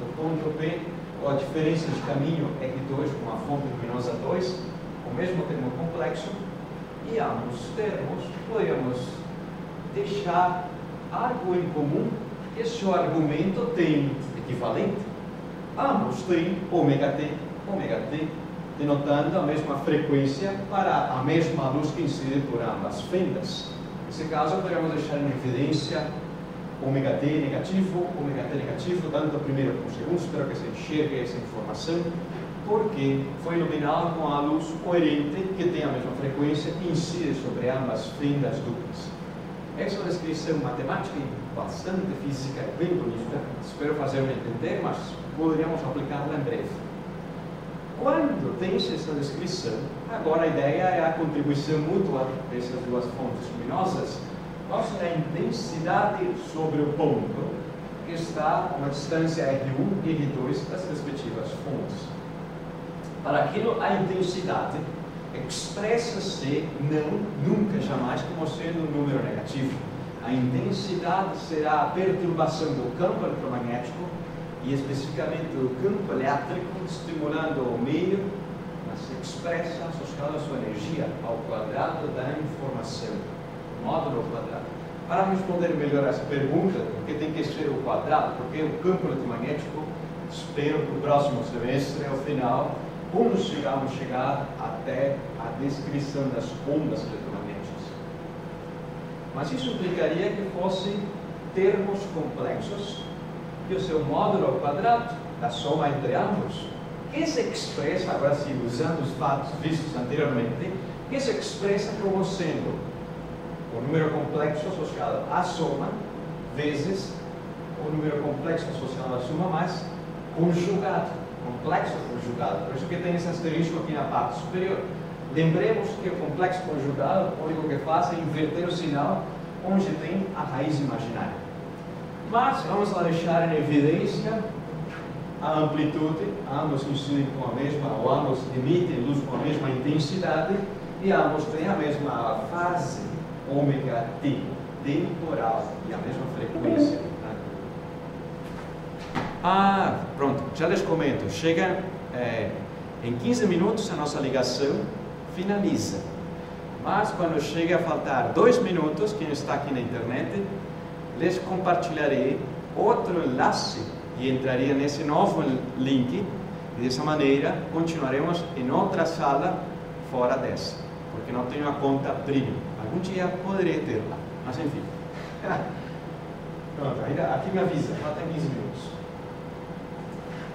do ponto P, ou a diferença de caminho R2 com a fonte luminosa 2, o mesmo termo complexo, e ambos termos poderíamos deixar algo em comum, que seu argumento tem equivalente. Ambos têm ômega-t, denotando a mesma frequência para a mesma luz que incide por ambas fendas. Nesse caso, poderíamos deixar em evidência ômega-t negativo, tanto o primeiro como o segundo. Espero que se enxergue essa informação, porque foi iluminado com a luz coerente que tem a mesma frequência e incide sobre ambas fendas duplas. Essa é uma descrição matemática e bastante física, bem bonita. Espero fazer-me entender, mas poderíamos aplicá-la em breve. Quando tem-se essa descrição, agora a ideia é a contribuição mútua dessas duas fontes luminosas. Qual será a intensidade sobre o ponto que está a uma distância R1 e R2 das respectivas fontes? Para aquilo, a intensidade expressa-se nunca, jamais como sendo um número negativo. A intensidade será a perturbação do campo eletromagnético e especificamente do campo elétrico, estimulando o meio, mas se expressa associado à sua energia, ao quadrado da informação, módulo ao quadrado. Para responder melhor essa pergunta, porque tem que ser o quadrado, porque o campo eletromagnético, espero que o próximo semestre, ao final, como chegar até a descrição das ondas eletromagnéticas. Mas isso implicaria que fossem termos complexos e o seu módulo ao quadrado, da soma entre ambos, que se expressa, agora sim, usando os fatos vistos anteriormente, que se expressa como sendo o número complexo associado à soma vezes o número complexo associado à soma mais conjugado, complexo conjugado. Por isso que tem esse asterisco aqui na parte superior. Lembremos que o complexo conjugado, o único que faz é inverter o sinal onde tem a raiz imaginária. Mas vamos lá deixar em evidência a amplitude, ambos incidem com a mesma, ou ambos emitem luz com a mesma intensidade, e ambos têm a mesma fase ômega t, temporal, e a mesma frequência. Pronto, já les comento, chega em 15 minutos a nossa ligação finaliza. Mas quando chega a faltar 2 minutos, quem está aqui na internet, les compartilharei outro enlace e entraria nesse novo link, e dessa maneira continuaremos em outra sala fora dessa, porque não tenho a conta premium. Algum dia poderei ter lá, mas enfim. Pronto, ainda aqui me avisa, falta 15 minutos.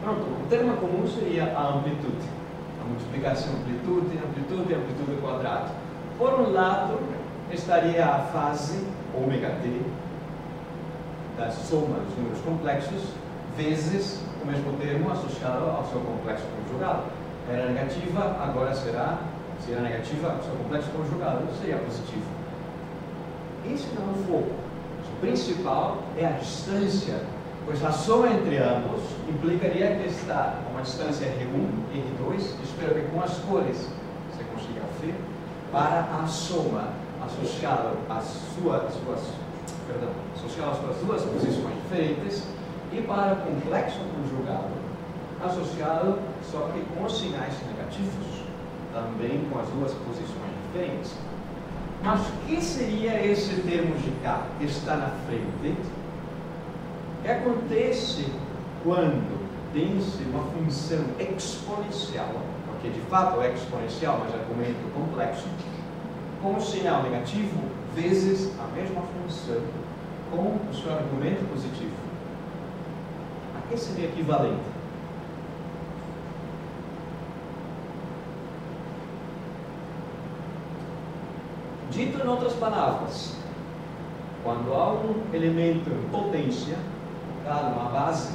Pronto, o termo comum seria a amplitude, a multiplicação amplitude, amplitude, amplitude quadrado. Por um lado, estaria a fase ômega t, da soma dos números complexos, vezes o mesmo termo associado ao seu complexo conjugado. Era negativa, agora será, se era negativa, o seu complexo conjugado seria positivo. Esse não é o foco. O principal é a distância, pois a soma entre ambos implicaria que está a uma distância R1 e R2, espero que com as cores você consiga ver, para a soma associada às suas duas posições diferentes, e para o complexo conjugado associado só que com os sinais negativos, também com as duas posições diferentes. Mas o que seria esse termo de cá que está na frente? O que acontece quando tem-se uma função exponencial, porque de fato é exponencial, mas é argumento complexo, com o sinal negativo vezes a mesma função com o seu argumento positivo? A que seria equivalente? Dito em outras palavras, quando há um elemento em potência, uma base,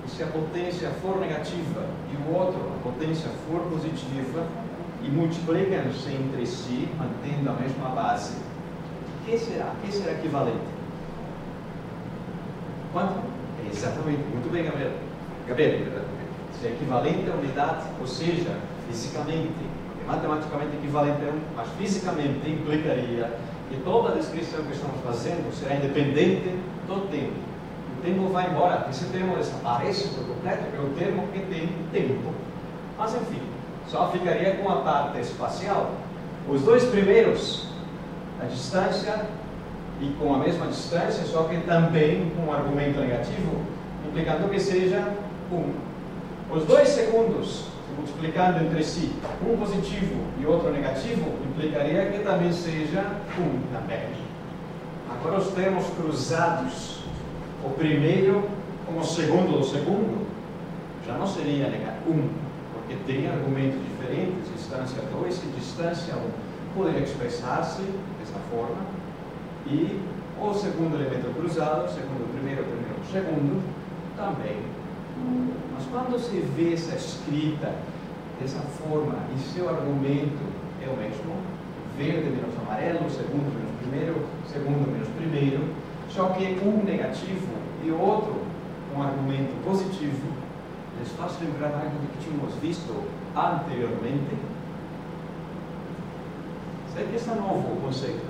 e se a potência for negativa e o outro, a potência for positiva, e multiplicam-se entre si, mantendo a mesma base, o que será? O que será equivalente? Quanto? Exatamente, muito bem, Gabriel. Se é equivalente a unidade, ou seja, fisicamente, matematicamente equivalente a 1, mas fisicamente implicaria que toda a descrição que estamos fazendo será independente do tempo. O tempo vai embora, esse termo desaparece por completo, é o termo que tem tempo. Mas enfim, só ficaria com a parte espacial. Os dois primeiros, a distância e com a mesma distância, só que também com um argumento negativo, implicando que seja 1. Os dois segundos, multiplicando entre si, um positivo e outro negativo, implicaria que também seja 1 também. Agora os termos cruzados, o primeiro com o segundo do segundo, já não seria 1, porque tem argumentos diferentes, distância 2 e distância 1. Poderia expressar-se dessa forma, e o segundo elemento cruzado, segundo o primeiro o segundo, também. Mas quando se vê essa escrita dessa forma e seu argumento é o mesmo, verde menos amarelo, segundo menos primeiro, segundo menos primeiro, só que um negativo e outro um argumento positivo, les faz lembrar algo que tínhamos visto anteriormente. Aqui está novo o conceito.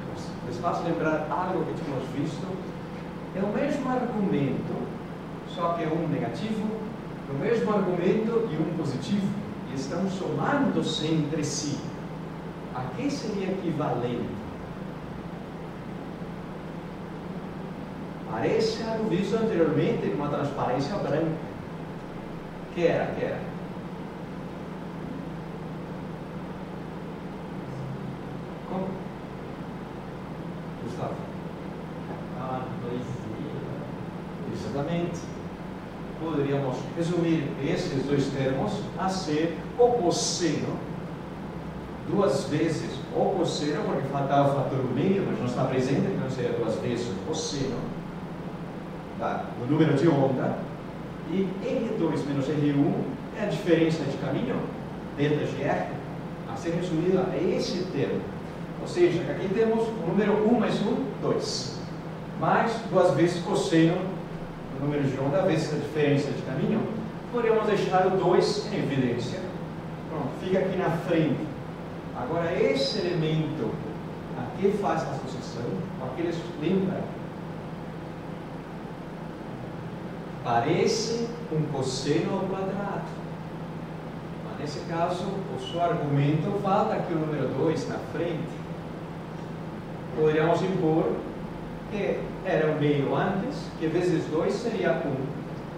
Les faço lembrar algo que tínhamos visto. É o mesmo argumento, só que é um negativo, o mesmo argumento e um positivo. E estão somando-se entre si. A que seria equivalente? Parece algo visto anteriormente em uma transparência branca. Que era? Como? Gustavo? Exatamente. Poderíamos resumir esses dois termos a ser o cosseno, duas vezes o cosseno, porque faltava o fator meio, mas não está presente, então seria duas vezes o cosseno do número de onda, e R2 menos R1 é a diferença de caminho, delta GR, a ser resumida a esse termo. Ou seja, aqui temos o número 1 mais 1, 2, mais duas vezes cosseno do número de onda vezes a diferença de caminho. Podemos deixar o 2 em evidência. Pronto, fica aqui na frente. Agora, esse elemento aqui faz a associação com aqueles que lembram. Parece um cosseno ao quadrado. Mas nesse caso, o seu argumento falta aqui o número 2 na frente. Poderíamos impor que era o meio antes, que vezes 2 seria 1.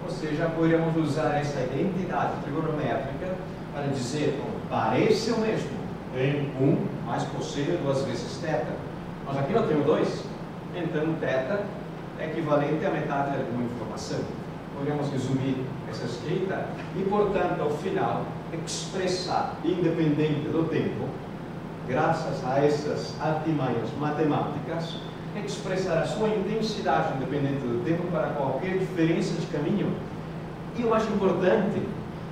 Ou seja, poderíamos usar essa identidade trigonométrica para dizer, bom, parece o mesmo. Tem 1 mais cosseno duas vezes θ. Mas aqui não tem o 2. Então, θ é equivalente à metade de alguma informação. Podemos resumir essa escrita e, portanto, ao final, expressar, independente do tempo, graças a essas artimanhas matemáticas, expressar a sua intensidade independente do tempo para qualquer diferença de caminho. E o mais importante,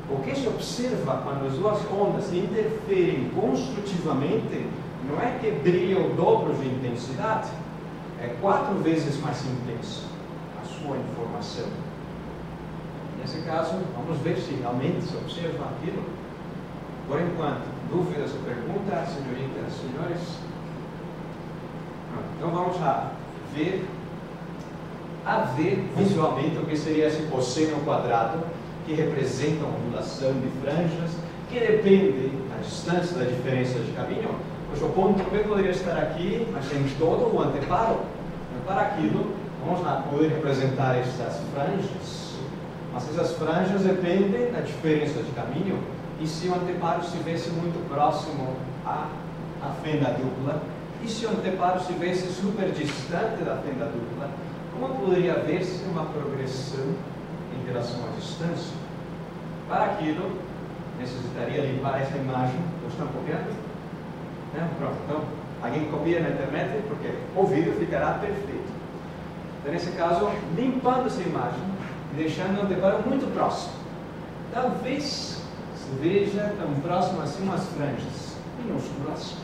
o que se observa quando as duas ondas interferem construtivamente não é que brilha o dobro de intensidade, é 4 vezes mais intensa a sua informação. Nesse caso, vamos ver se realmente se observa aquilo. Por enquanto, dúvidas ou perguntas, senhoritas, senhores? Então vamos lá ver visualmente o que seria esse cosseno quadrado, que representa uma ondulação de franjas, que depende da distância da diferença de caminho, cujo ponto B poderia estar aqui, mas tem todo o anteparo. Então, para aquilo, vamos lá poder representar essas franjas. Mas essas franjas dependem da diferença de caminho, e se o anteparo estivesse muito próximo à fenda dupla, e se o anteparo estivesse super distante da fenda dupla, como poderia haver-se uma progressão em relação à distância? Para aquilo, necessitaria limpar essa imagem. Estão copiando? Pronto, então, alguém copia na internet, porque o vídeo ficará perfeito. Então, nesse caso, limpando essa imagem, deixando o anteparo muito próximo. Talvez se veja tão próximo assim umas franjas minúsculas,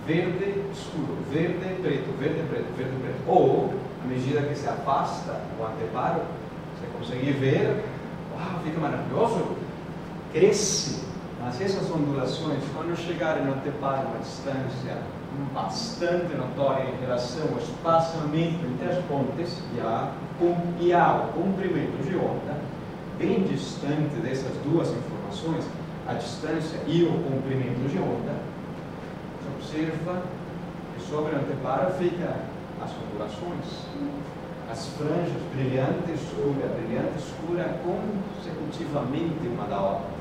verde escuro, verde preto, verde preto, verde preto. Ou, à medida que se afasta o anteparo, você consegue ver, uau, fica maravilhoso, cresce. Mas essas ondulações, quando chegarem no anteparo a uma distância bastante notória em relação ao espaçamento entre as pontes e ao comprimento de onda, bem distante dessas duas informações, a distância e o comprimento de onda, você observa que sobre o anteparo fica as ondulações, as franjas brilhante e escura consecutivamente uma da outra.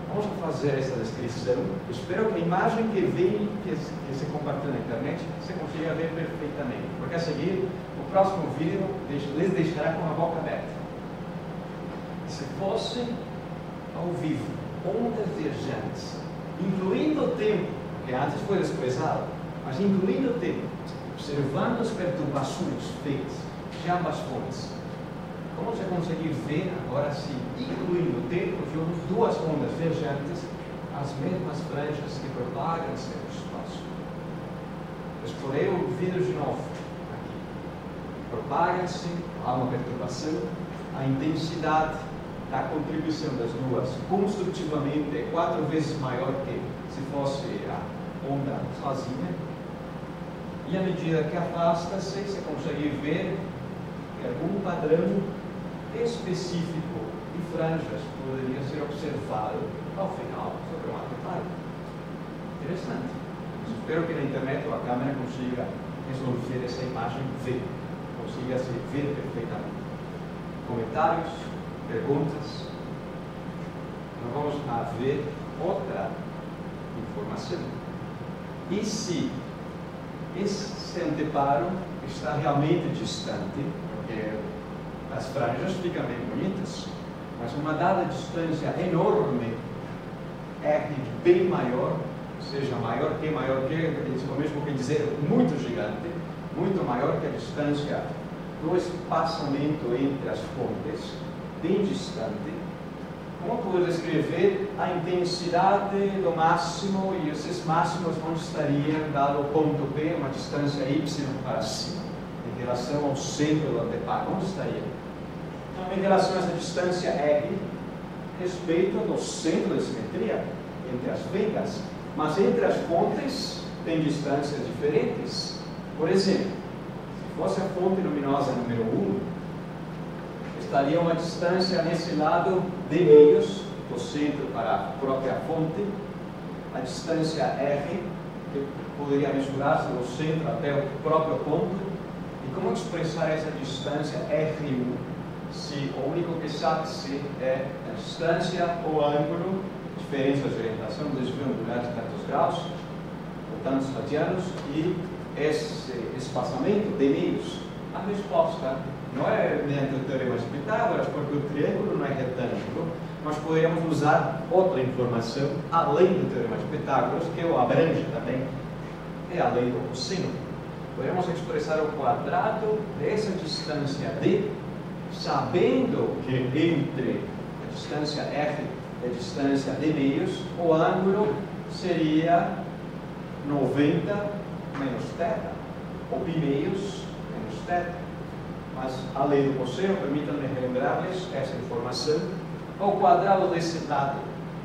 Vamos fazer essa descrição. Espero que a imagem que se compartilha na internet você consiga ver perfeitamente, porque a seguir o próximo vídeo les deixará com a boca aberta. Se fosse ao vivo, ondas viajantes, incluindo o tempo, que antes foi desprezado, mas incluindo o tempo, observando as perturbações feitas de ambas fontes, como você conseguir ver agora, se incluindo o tempo de duas ondas viajantes, as mesmas franjas que propagam-se no espaço? Explorei o vídeo de novo aqui. Propagam-se, há uma perturbação, a intensidade da contribuição das duas construtivamente é 4 vezes maior que se fosse a onda sozinha. E à medida que afasta-se, você consegue ver que algum padrão específico de franjas poderia ser observado ao final sobre um artefato. Interessante. Espero que na internet a câmera consiga resolver essa imagem, consiga se ver perfeitamente. Comentários, perguntas. Então vamos a ver outra informação. E se esse anteparo está realmente distante, porque as franjas ficam bem bonitas, mas uma dada distância enorme, R bem maior, seja maior que, o mesmo que dizer muito gigante, muito maior que a distância do espaçamento entre as fontes, bem distante. Como poder descrever a intensidade do máximo, e esses máximos onde estariam dado o ponto P, uma distância y para cima, em relação ao centro do anteparo? Onde estaria? Então, em relação a essa distância R, respeito do centro de simetria entre as vegas, mas entre as fontes tem distâncias diferentes. Por exemplo, se fosse a fonte luminosa número 1, estaria uma distância nesse lado de meios, do centro para a própria fonte, a distância R, que poderia mesurar-se do centro até o próprio ponto. E como expressar essa distância R1, se o único que sabe-se é a distância, o ângulo, diferença de orientação, desvio angular de tantos graus, ou tantos radianos, e esse espaçamento de meios? A resposta não é mediante o teorema de Pitágoras, porque o triângulo não é retângulo, mas poderíamos usar outra informação, além do teorema de Pitágoras, que o abrange também, é a lei do cosseno. Podemos expressar o quadrado dessa distância D, sabendo que entre a distância R e a distância de meios, o ângulo seria 90 menos θ, ou π meios menos θ. Mas a lei do cosseno, permitam-me relembrar-lhes essa informação. Ao quadrado desse lado,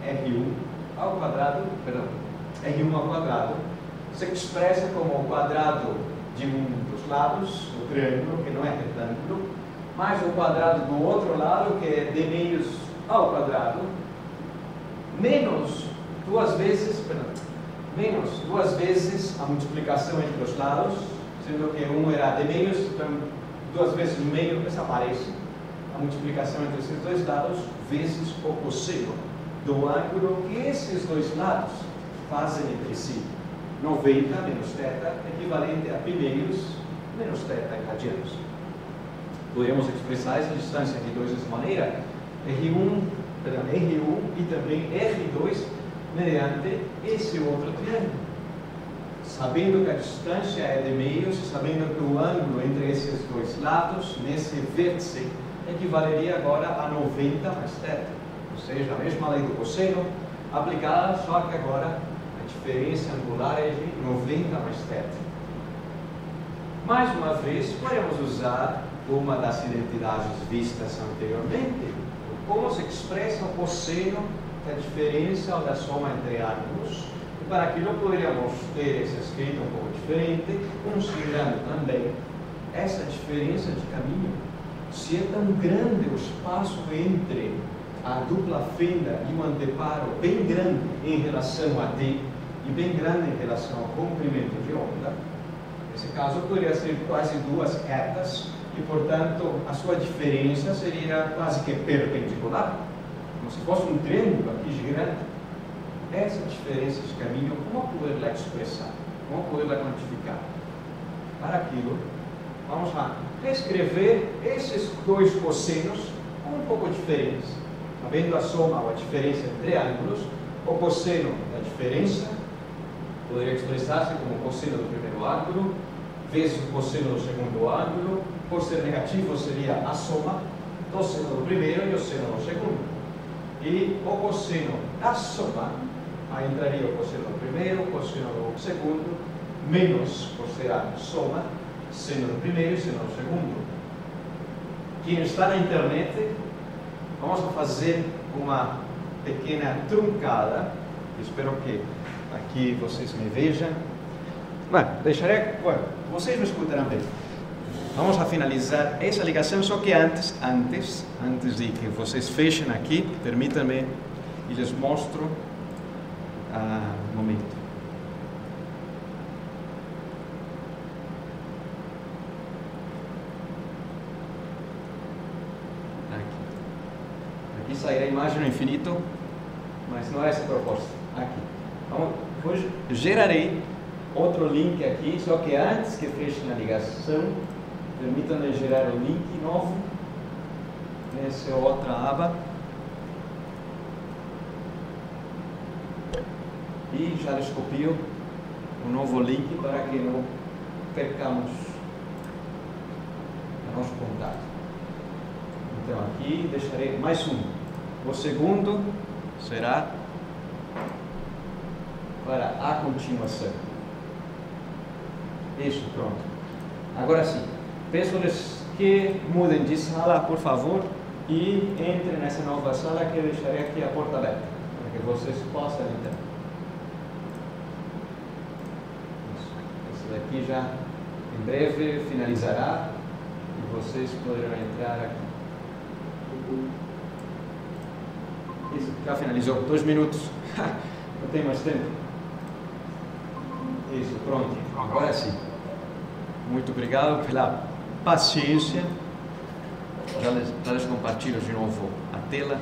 R1 ao quadrado, R1 ao quadrado, se expressa como o quadrado de um dos lados do triângulo, que não é retângulo, mais o quadrado do outro lado, que é d meios ao quadrado, menos duas vezes a multiplicação entre os lados, sendo que um era d meios, então duas vezes meio desaparece, a multiplicação entre esses dois lados, vezes o cosseno do ângulo que esses dois lados fazem entre si. 90 menos θ, equivalente a π meios menos θ em radianos. Podemos expressar essa distância de dessa maneira, R1 e também R2, mediante esse outro triângulo. Sabendo que a distância é de meios, sabendo que o ângulo entre esses dois lados, nesse vértice, equivaleria agora a 90 mais θ. Ou seja, a mesma lei do cosseno aplicada, só que agora a diferença angular é de 90 mais θ. Mais uma vez, podemos usar uma das identidades vistas anteriormente. Como se expressa o cosseno da diferença ou da soma entre ângulos. E para aquilo poderíamos ter esse escrito um pouco diferente, considerando também essa diferença de caminho. Se é tão grande o espaço entre a dupla fenda e o anteparo, bem grande em relação a D e bem grande em relação ao comprimento de onda, nesse caso poderia ser quase duas retas e, portanto, a sua diferença seria quase que perpendicular, como se fosse um triângulo aqui gigante. Essa diferença de caminho, como poder-la expressar? Como poder-la quantificar? Para aquilo, vamos lá reescrever esses dois cossenos um pouco diferentes. Havendo a soma ou a diferença entre ângulos, o cosseno da diferença poderia expressar-se como o cosseno do primeiro ângulo, vezes o cosseno do segundo ângulo. Por ser negativo, seria a soma do seno do primeiro e o seno do segundo. E o cosseno da soma, aí entraria o cosseno do primeiro, o cosseno do segundo, menos, por ser a soma, seno do primeiro e seno do segundo. Quem está na internet, vamos fazer uma pequena truncada, espero que aqui vocês me vejam. Vocês me escutarão bem. Vamos a finalizar essa ligação, só que antes de que vocês fechem aqui, permitam-me e lhes mostro um momento. Aqui sairá a imagem no infinito, mas não é essa a proposta. Aqui. Então, hoje gerarei outro link aqui, só que antes que feche a ligação, permitam-me gerar o link novo nessa outra aba. E já lhes copio um novo link para que não percamos o nosso contato. Então aqui deixarei mais um. O segundo será para a continuação. Isso, pronto. Agora sim, peço-lhes que mudem de sala, por favor, e entrem nessa nova sala que eu deixarei aqui a porta aberta, para que vocês possam entrar. Esse daqui já em breve finalizará e vocês poderão entrar aqui. Isso, já finalizou. 2 minutos. Não tem mais tempo. Isso, pronto. Agora sim. Muito obrigado pela paciência. Já les compartilho de novo a tela.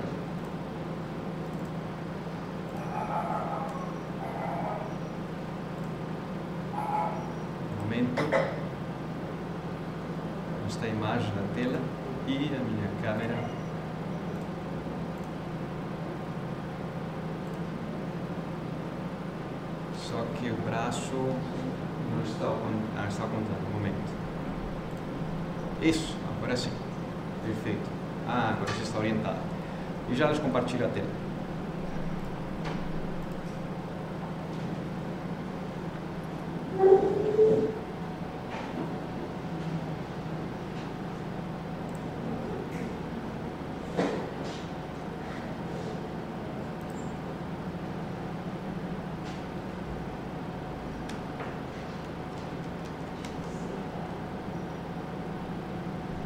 Um momento. Esta é a imagem da tela e a minha câmera. Só que o braço não está ao contrário, um momento. Isso, agora sim. Perfeito. Agora você está orientado. E já les compartilho a tela.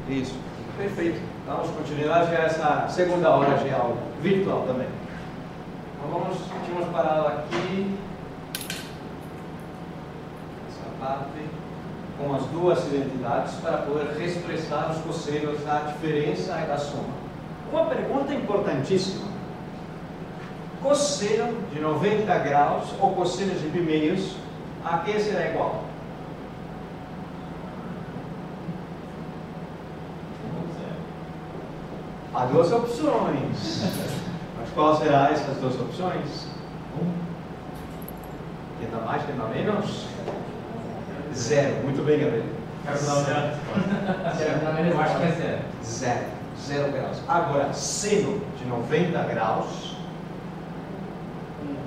Isso, perfeito. Damos continuidade a essa segunda hora de aula, virtual também. Então tínhamos parado aqui, essa parte, com as duas identidades para poder reexpressar os cossenos da diferença e da soma. Uma pergunta importantíssima. Cosseno de 90 graus ou cosseno de π-meios, a que será igual? Há duas opções. Mas qual será essas duas opções? Quem dá mais, quem dá menos? 0. Muito bem, Gabriel. Quero dar uma olhada. Eu acho que é 0. 0 graus. Agora, seno de 90 graus,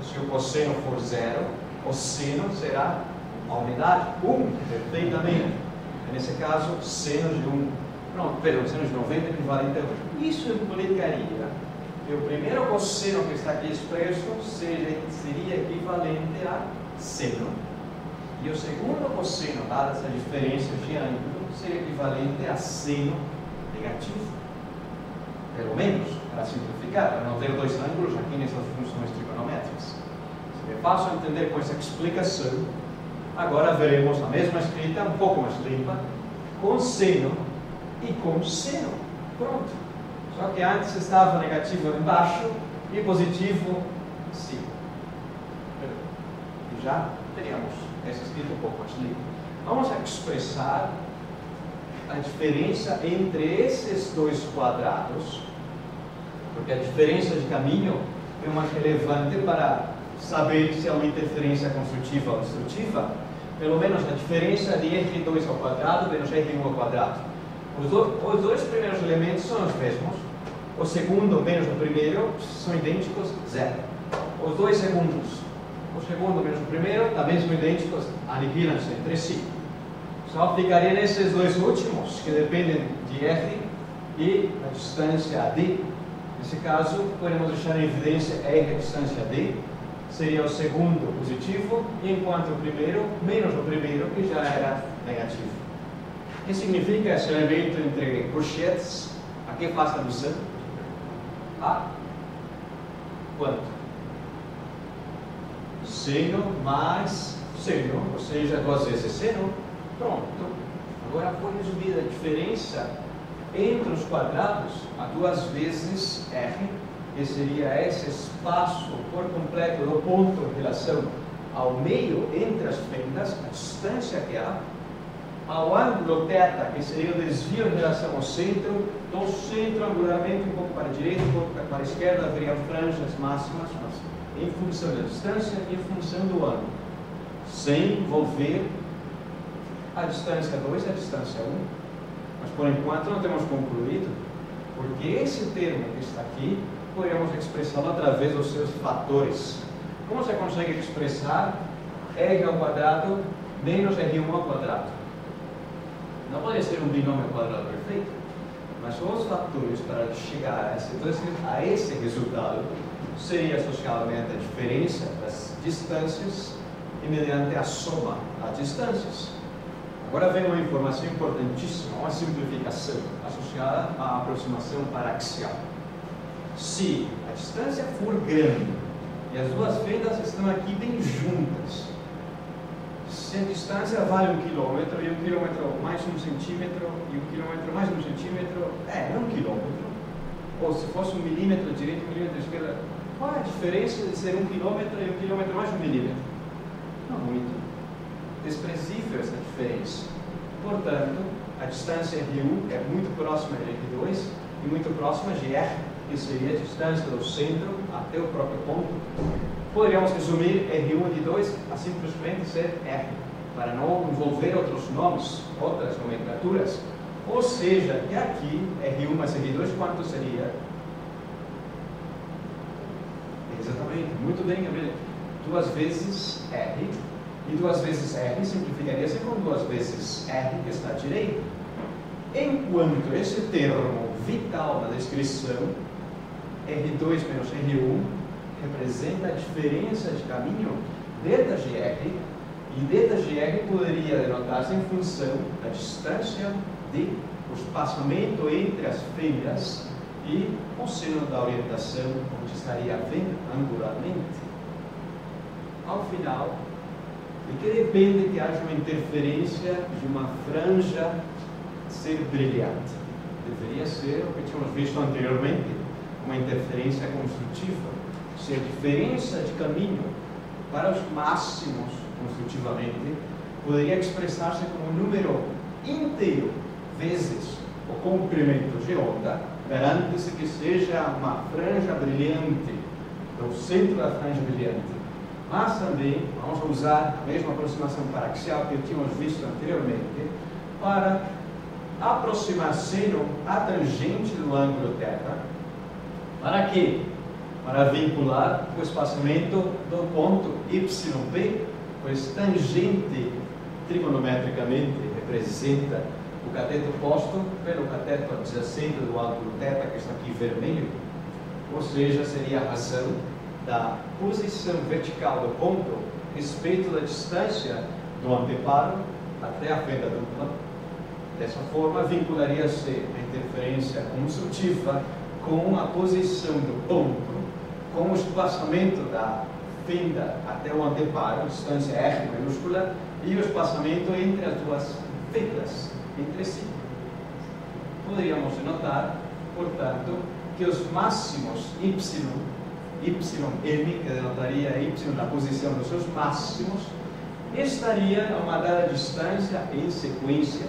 se o cosseno for 0, o seno será a unidade 1, perfeitamente. Nesse caso, seno de 1. Pronto, perdão, seno de 90 equivalente a 1. Isso implicaria que o primeiro cosseno que está aqui expresso seria equivalente a seno. E o segundo cosseno, dada essa diferença de ângulo, seria equivalente a seno negativo. Pelo menos, para simplificar, para não ter dois ângulos aqui nessas funções trigonométricas. Se é fácil entender com essa explicação, agora veremos a mesma escrita, um pouco mais limpa, com seno e com seno. Pronto. Só que antes estava negativo embaixo e positivo acima. E já teríamos essa escrita um pouco mais limpa. Vamos expressar a diferença entre esses dois quadrados, porque a diferença de caminho é uma relevante para saber se há uma interferência construtiva ou destrutiva. Pelo menos a diferença de R2 ao quadrado menos R1 ao quadrado. Os dois primeiros elementos são os mesmos. O segundo menos o primeiro são idênticos, 0. Os dois segundos, o segundo menos o primeiro, também são idênticos, aniquilam-se entre si. Só aplicaria nesses dois últimos, que dependem de R e a distância D. Nesse caso, podemos deixar em evidência R a distância D. seria o segundo positivo, enquanto o primeiro menos o primeiro, que já era negativo. O que significa esse elemento entre corchetes? A que faz tradução? A quanto? Seno mais seno, ou seja, 2 vezes seno. Pronto. Agora foi resumida a diferença entre os quadrados a 2 vezes R, que seria esse espaço por completo do ponto em relação ao meio entre as fendas, a distância que há, ao ângulo θ, que seria o desvio em relação ao centro, do centro angularmente um pouco para a direita, um pouco para a esquerda, haveriam franjas máximas, mas em função da distância e em função do ângulo, sem envolver a distância 2 e a distância 1. Mas por enquanto não temos concluído, porque esse termo que está aqui, podemos expressá-lo através dos seus fatores. Como você consegue expressar R ao quadrado menos R1 ao quadrado? Não pode ser um binômio quadrado perfeito, mas os fatores para chegar a esse resultado seria associadamente a diferença das distâncias e mediante a soma das distâncias. Agora vem uma informação importantíssima, uma simplificação associada à aproximação paraxial. Se a distância for grande e as duas fendas estão aqui bem juntas, se a distância vale 1 km e 1 km mais 1 centímetro e 1 km mais 1 centímetro é 1 km, ou se fosse 1 milímetro à direita e 1 milímetro à esquerda, qual é a diferença de ser 1 km e 1 km mais 1 milímetro? Não muito. Desprezível essa diferença. Portanto, a distância R1 é muito próxima de R2 e muito próxima de R, que seria a distância do centro até o próprio ponto. Poderíamos resumir R1 de 2 a simplesmente ser R, para não envolver outros nomes, outras nomenclaturas. Ou seja, que aqui, R1 mais R2, quanto seria? Exatamente, muito bem, Gabriel. 2 vezes R, e 2 vezes R simplificaria-se com 2 vezes R, que está à direita. Enquanto esse termo vital na descrição, R2 menos R1, representa a diferença de caminho ΔGR, e ΔGR poderia denotar-se em função da distância o espaçamento entre as fendas e o seno da orientação, onde estaria a fenda angularmente. Ao final, de que depende que haja uma interferência de uma franja ser brilhante? Deveria ser o que tínhamos visto anteriormente, uma interferência construtiva. Se a diferença de caminho para os máximos construtivamente poderia expressar-se como um número inteiro vezes o comprimento de onda, garante-se que seja uma franja brilhante, do centro da franja brilhante. Mas também vamos usar a mesma aproximação paraxial que tínhamos visto anteriormente para aproximar seno à tangente do ângulo θ. Para quê? Para vincular o espaçamento do ponto YP, pois tangente trigonometricamente representa o cateto posto pelo cateto adjacente do ângulo θ, que está aqui vermelho, ou seja, seria a razão da posição vertical do ponto respeito da distância do anteparo até a fenda dupla. Dessa forma, vincularia-se a interferência construtiva com a posição do ponto, com o espaçamento da fenda até o anteparo, distância R minúscula, e o espaçamento entre as duas fendas entre si. Poderíamos notar, portanto, que os máximos YM, que denotaria Y na posição dos seus máximos, estaria a uma dada distância em sequência,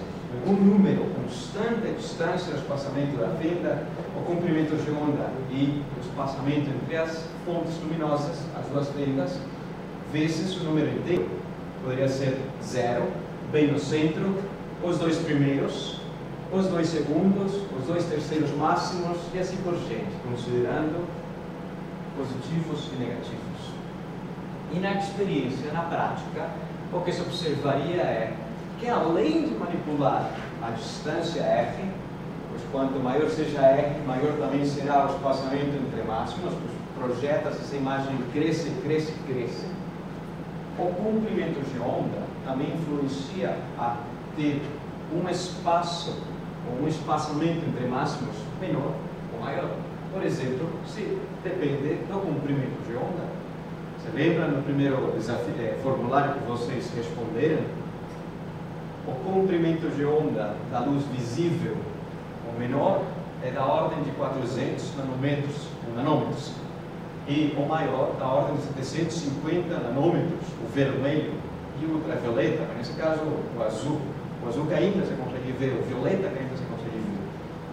um número constante de distância do espaçamento da fenda, o comprimento de onda e o espaçamento entre as fontes luminosas, as duas fendas, vezes o número inteiro. Poderia ser 0, bem no centro, os 2 primeiros, os 2 segundos, os 2 terceiros máximos e assim por diante, considerando positivos e negativos. E na experiência, na prática, o que se observaria é que, além de manipular a distância R, pois quanto maior seja R, maior também será o espaçamento entre máximos, pois projeta essa imagem, cresce, cresce, cresce. O comprimento de onda também influencia a ter um espaço, ou um espaçamento entre máximos menor ou maior. Por exemplo, se depende do comprimento de onda. Você lembra no primeiro formulário que vocês responderam? O comprimento de onda da luz visível, o menor, é da ordem de 400 nanômetros. E o maior, da ordem de 750 nanômetros, o vermelho e o ultravioleta, nesse caso o azul. O azul que ainda você consegue ver, o violeta que ainda você consegue ver.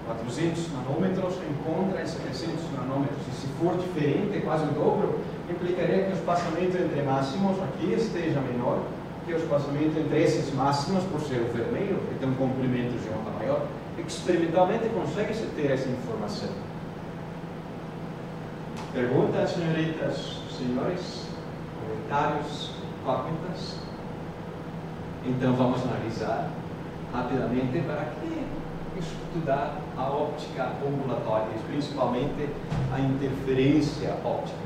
400 nanômetros encontra em 700 nanômetros. E se for diferente, quase o dobro, implicaria que o espaçamento entre máximos aqui esteja menor que o espaçamento entre esses máximos, por ser o vermelho, que tem um comprimento de onda maior. Experimentalmente consegue-se ter essa informação. Perguntas, senhoritas, senhores? Comentários, incógnitas? Então vamos analisar rapidamente para que estudar a óptica ondulatória, principalmente a interferência óptica.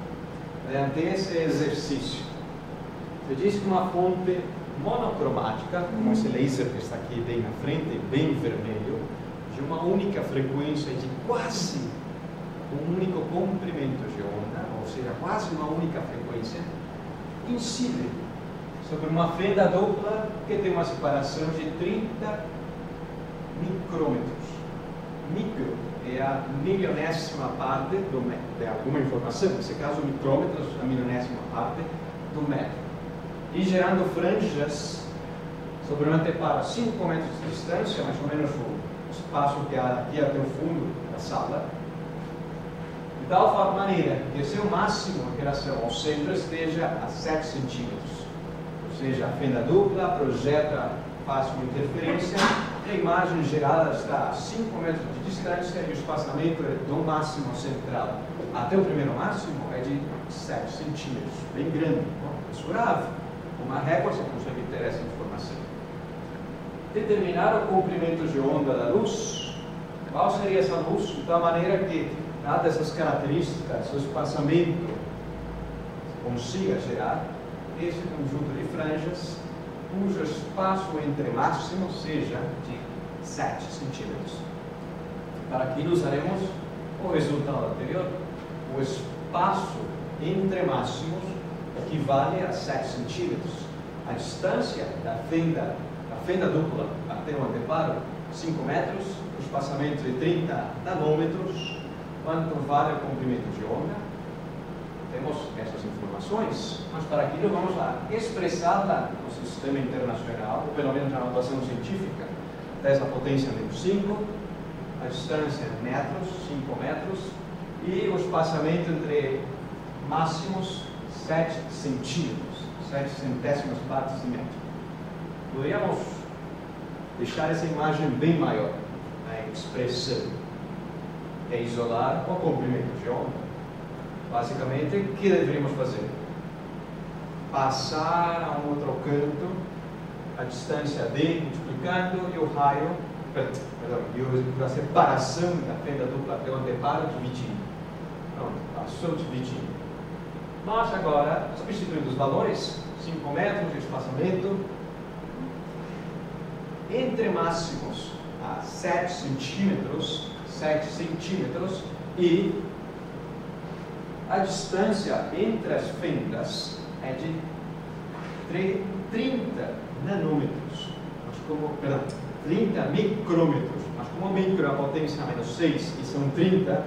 Mediante esse exercício, você diz que uma fonte monocromática, como esse laser que está aqui bem na frente, bem vermelho, de uma única frequência de quase um único comprimento de onda, ou seja, quase uma única frequência, incide sobre uma fenda dupla que tem uma separação de 30 micrômetros. Micro é a milionésima parte do metro, de alguma informação, nesse caso micrômetros, a milionésima parte do metro. E gerando franjas sobre um anteparo a 5 metros de distância, mais ou menos o espaço que há aqui até o fundo da sala, de tal maneira que o seu máximo em relação ao centro esteja a 7 centímetros. Ou seja, a fenda dupla projeta, faz uma interferência, e a imagem gerada está a 5 metros de distância e o espaçamento do máximo central até o primeiro máximo é de 7 centímetros, bem grande, mensurável. Uma régua você consegue ter essa informação. Determinar o comprimento de onda da luz. Qual seria essa luz? De tal maneira que, dadas essas características, o espaçamento consiga gerar esse conjunto de franjas, cujo espaço entre máximos seja de 7 centímetros. Para aquilo usaremos o resultado anterior. O espaço entre máximos equivale a 7 centímetros. A distância da fenda dupla até o anteparo, 5 metros, o espaçamento de 30 nanômetros. Quanto vale o comprimento de onda? Temos essas informações, mas para aquilo vamos lá expressá-la no sistema internacional, ou pelo menos na notação científica, 10 à potência menos 5, a distância em metros, 5 metros, e o espaçamento entre máximos 7 centímetros, 7 centésimas partes de metro. Poderíamos deixar essa imagem bem maior, a expressão é isolar o comprimento de onda. Basicamente, o que deveríamos fazer? Passar a um outro canto a distância D multiplicando e o raio, e a separação da fenda dupla até o anteparo dividindo. Pronto, passou dividindo. Mas agora, substituindo os valores, 5 metros de espaçamento, entre máximos a 7 centímetros e a distância entre as fendas é de 30 nanômetros, 30 micrômetros, mas como micro é a potência menos 6 e são 30,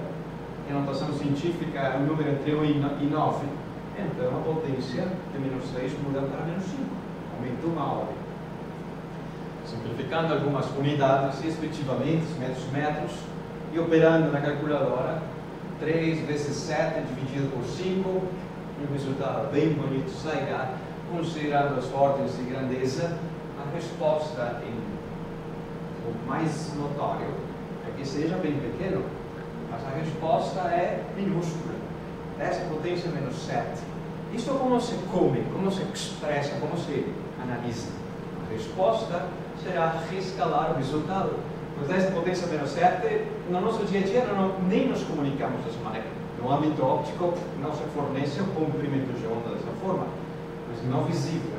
em notação científica é um número entre 1 e 9, então a potência de menos 6 muda para menos 5, aumenta uma ordem. Simplificando algumas unidades, respectivamente, metros, e operando na calculadora, 3 vezes 7 dividido por 5, e o resultado bem bonito sairá, considerando as ordens de grandeza, a resposta o mais notório é que seja bem pequeno, mas a resposta é minúscula, 10 potência menos 7. Isso como se come, como se expressa, como se analisa. A resposta será reescalar o resultado. Os 10 potência menos 7, no nosso dia a dia nem nos comunicamos dessa maneira. No âmbito óptico, não se fornece o comprimento de onda dessa forma, mas não visível.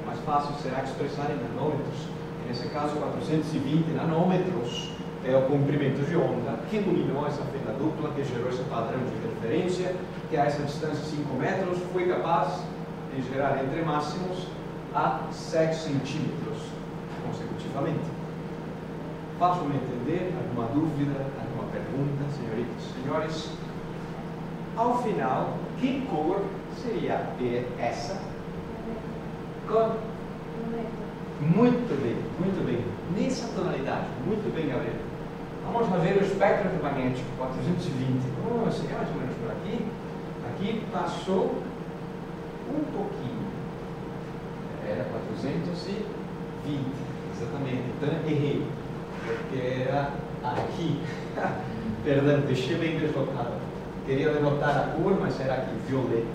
É mais fácil será expressar em nanômetros. E nesse caso, 420 nanômetros é o comprimento de onda que iluminou essa fenda dupla, que gerou esse padrão de interferência, que a essa distância de 5 metros foi capaz de gerar entre máximos a 7 centímetros consecutivamente. Fácil de entender? Alguma dúvida? Alguma pergunta, senhoritas e senhores? Ao final, que cor seria essa? Cor? Muito bem, muito bem. Nessa tonalidade, muito bem, Gabriel. Vamos ver o espectro magnético, 420. Seria mais ou menos por aqui. Aqui passou um pouquinho. Era 420, exatamente. Então errei, porque era aqui. Perdão, deixei bem deslocado. Queria denotar a cor, mas era aqui, violeta.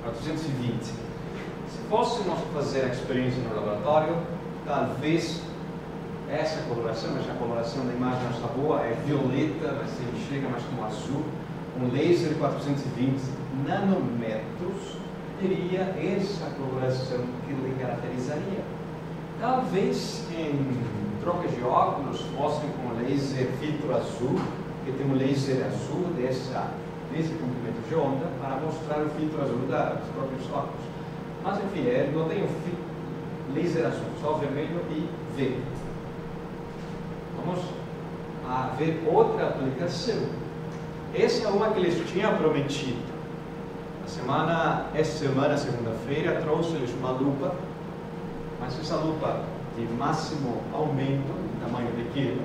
420. Se fôssemos fazer a experiência no laboratório, talvez essa coloração, mas a coloração da imagem não está boa, é violeta, mas se enxerga mais como azul. Um laser de 420 nanômetros teria essa coloração que lhe caracterizaria. Talvez em trocas de óculos fossem com laser filtro azul, que tem um laser azul desse comprimento de onda, para mostrar o filtro azul dos próprios óculos. Mas enfim, não tem laser azul, só vermelho e verde. Vamos a ver outra aplicação. Essa é uma que eles tinham prometido. Essa semana, segunda-feira, trouxe-lhes uma lupa, mas essa lupa de máximo aumento, de tamanho pequeno,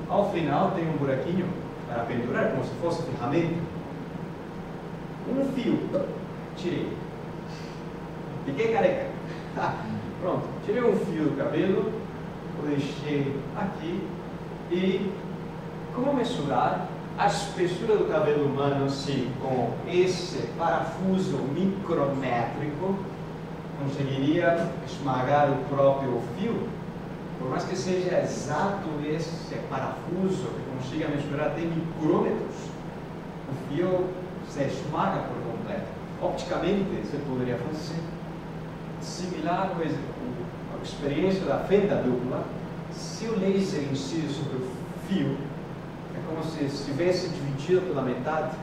ao final tem um buraquinho para pendurar, como se fosse ferramenta. Um fio, tirei. Fiquei careca. Pronto, tirei um fio do cabelo, o deixei aqui e como mensurar a espessura do cabelo humano se com esse parafuso micrométrico conseguiria esmagar o próprio fio? Por mais que seja exato esse parafuso que consiga mensurar até micrômetros, o fio se esmaga por completo. Opticamente, você poderia fazer similar à experiência da fenda dupla. Se o laser incide sobre o fio, é como se estivesse dividido pela metade.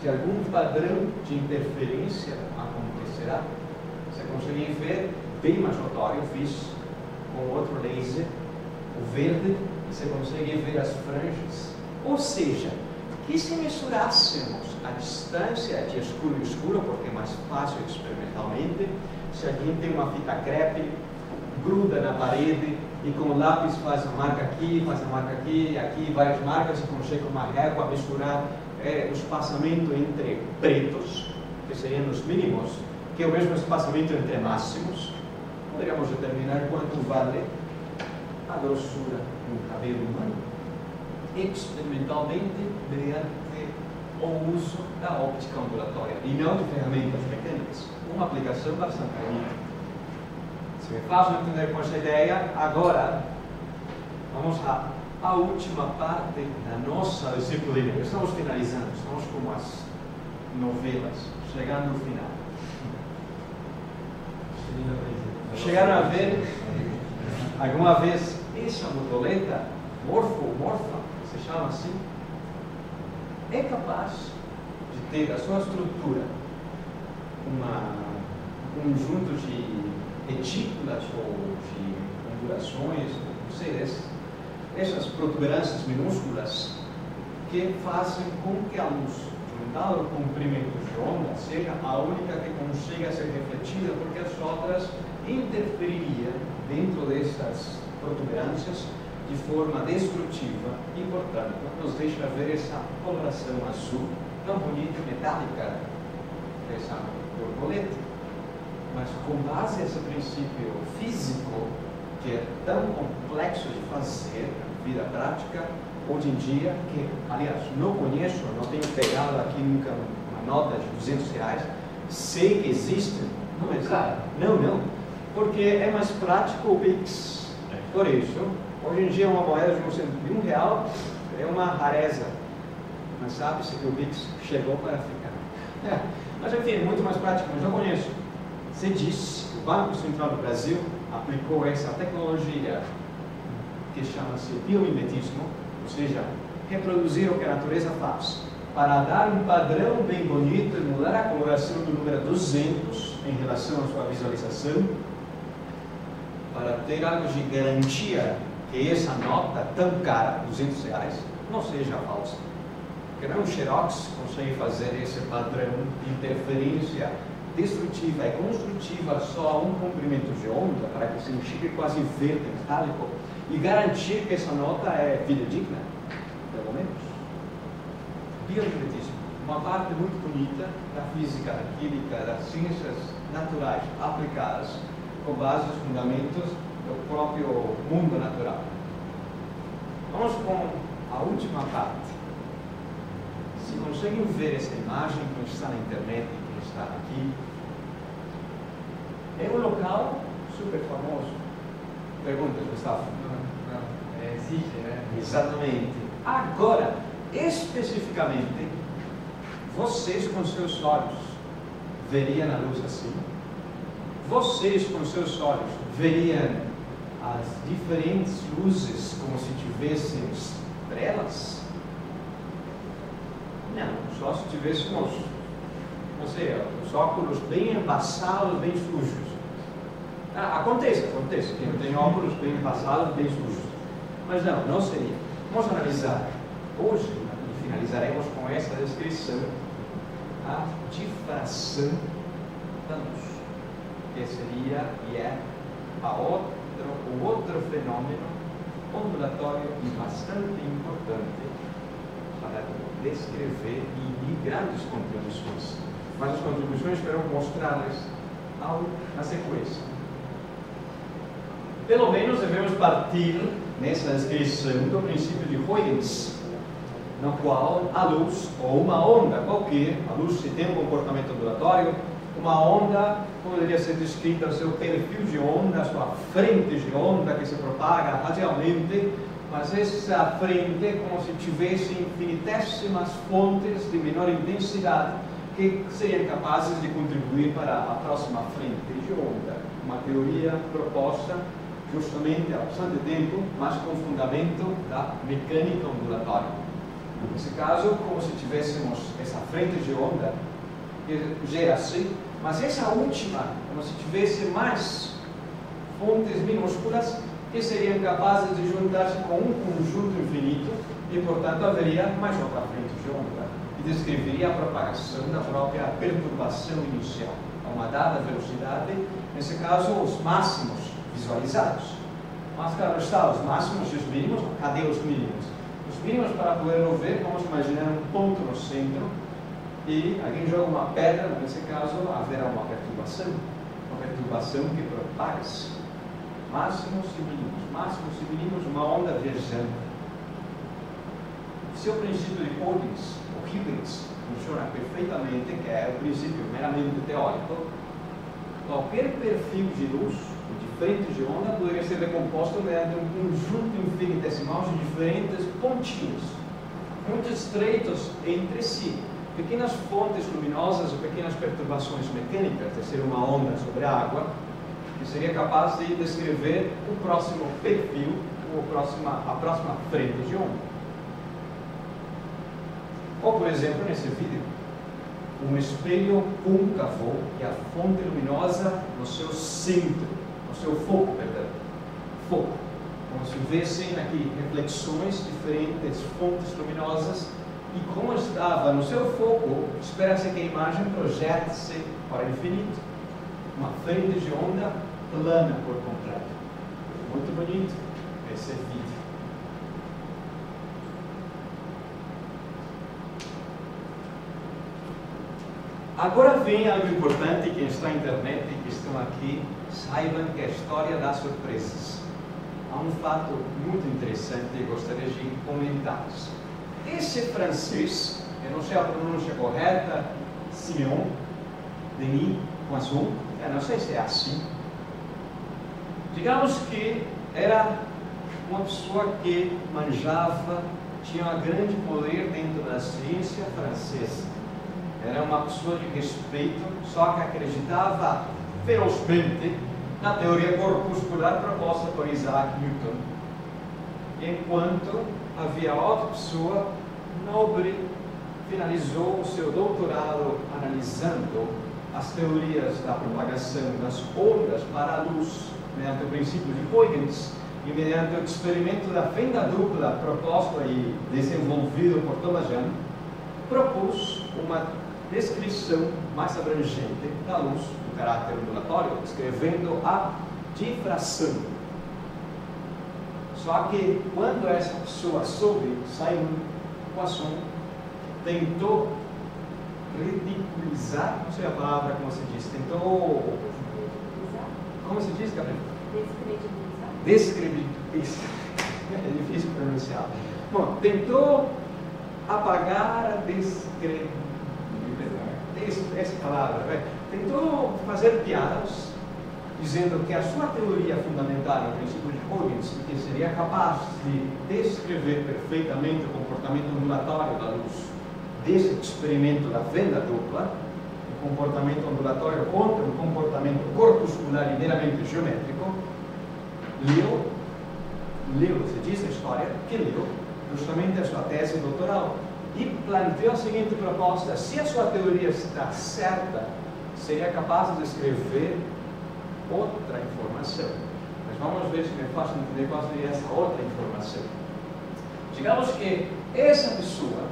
Se algum padrão de interferência acontecerá, você consegue ver bem mais notório. Eu fiz com outro laser, o verde, e você consegue ver as franjas. Ou seja, que se mensurássemos a distância de escuro em escuro, porque é mais fácil experimentalmente, se alguém tem uma fita crepe, gruda na parede e com o lápis faz a marca aqui, e aqui várias marcas, e consegue com uma régua misturar o espaçamento entre pretos, que seriam os mínimos, que é o mesmo espaçamento entre máximos, poderíamos determinar quanto vale a grossura do cabelo humano, experimentalmente, mediante o uso da óptica ondulatória e não de ferramentas mecânicas. Uma aplicação bastante bonita. Se me faz entender com essa ideia, agora vamos à última parte da nossa disciplina. Estamos finalizando, estamos como as novelas, chegando no final. Chegaram a ver alguma vez essa borboleta morfa, se chama assim? É capaz de ter a sua estrutura um conjunto de retículas ou de ondulações, não sei, essas protuberâncias minúsculas que fazem com que a luz de um dado comprimento de onda seja a única que consiga ser refletida, porque as outras interfeririam dentro dessas protuberâncias de forma destrutiva e, portanto, nos deixa ver essa coloração azul tão bonita e metálica dessa borboleta. Mas com base nesse princípio físico, que é tão complexo de fazer na vida prática, hoje em dia, que, aliás, não conheço, não tenho pegado aqui nunca uma nota de R$200, sei que existem, não, porque é mais prático o Pix. Por isso, hoje em dia uma moeda de R$1 é uma rareza, mas sabe-se que o Pix chegou para ficar. Mas enfim, é muito mais prático, mas eu conheço. Se diz, o Banco Central do Brasil aplicou essa tecnologia que chama-se biomimetismo, ou seja, reproduzir o que a natureza faz, para dar um padrão bem bonito e mudar a coloração do número 200 em relação à sua visualização, para ter algo de garantia que essa nota tão cara, R$200, não seja falsa. Porque não um Xerox consegue fazer esse padrão de interferência destrutiva e construtiva só a um comprimento de onda, para que se fique quase verde, metálico, e garantir que essa nota é fidedigna, pelo menos. Biomimetismo, uma parte muito bonita da física, da química, das ciências naturais aplicadas com base nos fundamentos do próprio mundo natural. Vamos com a última parte. Se conseguem ver essa imagem que está na internet, que está aqui, é um local super famoso. Perguntas, Gustavo? Não, existe, né? Exatamente. Agora, especificamente, vocês com seus olhos veriam a luz assim? Vocês com seus olhos veriam as diferentes luzes como se tivessem estrelas? Não, só se tivéssemos, não sei, os óculos bem embaçados, bem sujos. Acontece, quem tem óculos bem embaçados, bem sujos. Mas não seria. Vamos analisar. Hoje, e finalizaremos com essa descrição, a difração da luz, que seria e é o outro fenômeno ondulatório e bastante importante para descrever e de grandes contribuições. Mas as contribuições espero mostrar-lhes na sequência. Pelo menos devemos partir nessa descrição do princípio de Huygens, no qual a luz, ou uma onda qualquer, a luz se tem um comportamento ondulatório, uma onda poderia ser descrita o seu perfil de onda, a sua frente de onda que se propaga radialmente, mas essa frente é como se tivesse infinitésimas fontes de menor intensidade que seriam capazes de contribuir para a próxima frente de onda. Uma teoria proposta justamente há bastante tempo, mas com fundamento da mecânica ondulatória. Nesse caso, como se tivéssemos essa frente de onda que gera-se, mas essa última, como se tivesse mais fontes minúsculas que seriam capazes de juntar-se com um conjunto infinito e, portanto, haveria mais outra frente de onda e descreveria a propagação da própria perturbação inicial a uma dada velocidade, nesse caso, os máximos visualizados. Mas, claro está, os máximos e os mínimos, cadê os mínimos? Os mínimos, para poder ver, vamos imaginar um ponto no centro e alguém joga uma pedra, nesse caso haverá uma perturbação que propaga-se. Máximos e mínimos, uma onda viajante. Se o princípio de Huygens funciona perfeitamente, que é o princípio meramente teórico, qualquer perfil de luz, de frente de onda, poderia ser decomposto mediante um conjunto infinitesimal de diferentes pontinhos, muito estreitos entre si. Pequenas fontes luminosas ou pequenas perturbações mecânicas, de ser uma onda sobre a água, que seria capaz de descrever o próximo perfil, ou a próxima frente de onda. Ou, por exemplo, nesse vídeo, um espelho côncavo e a fonte luminosa no seu centro, no seu foco, foco. Como se vissem aqui reflexões, diferentes fontes luminosas, e como estava no seu foco, espera-se que a imagem projete-se para o infinito. Uma frente de onda plana por completo. Muito bonito esse vídeo. Agora vem algo importante, quem está na internet e que estão aqui, saibam que é a história das surpresas. Há um fato muito interessante e gostaria de comentar-lhes. Esse francês, eu não sei a pronúncia correta, Simeon Denis Poisson, eu não sei se é assim. Digamos que era uma pessoa que manjava, tinha um grande poder dentro da ciência francesa. Era uma pessoa de respeito, só que acreditava ferozmente na teoria corpuscular proposta por Isaac Newton. Enquanto havia outra pessoa nobre, finalizou o seu doutorado analisando as teorias da propagação das ondas para a luz, mediante o princípio de Huygens e mediante o experimento da fenda dupla proposto e desenvolvido por Thomas Young, propôs uma descrição mais abrangente da luz, do caráter ondulatório, descrevendo a difração. Só que quando essa pessoa soube, Simon Poisson tentou ridiculizar, não sei a palavra como se diz, tentou... Como se diz, Gabriel? Descredibilizar. É difícil pronunciar. Bom, tentou apagar a essa palavra, tentou fazer piadas, dizendo que a sua teoria fundamental no princípio de Huygens, que seria capaz de descrever perfeitamente o comportamento ondulatório da luz desse experimento da fenda dupla, o comportamento ondulatório contra o comportamento corpuscular e meramente geométrico, leu, se diz a história, que leu justamente a sua tese doutoral e planteou a seguinte proposta: se a sua teoria está certa, seria capaz de descrever outra informação. Mas vamos ver se me faço entender qual seria essa outra informação. Digamos que essa pessoa,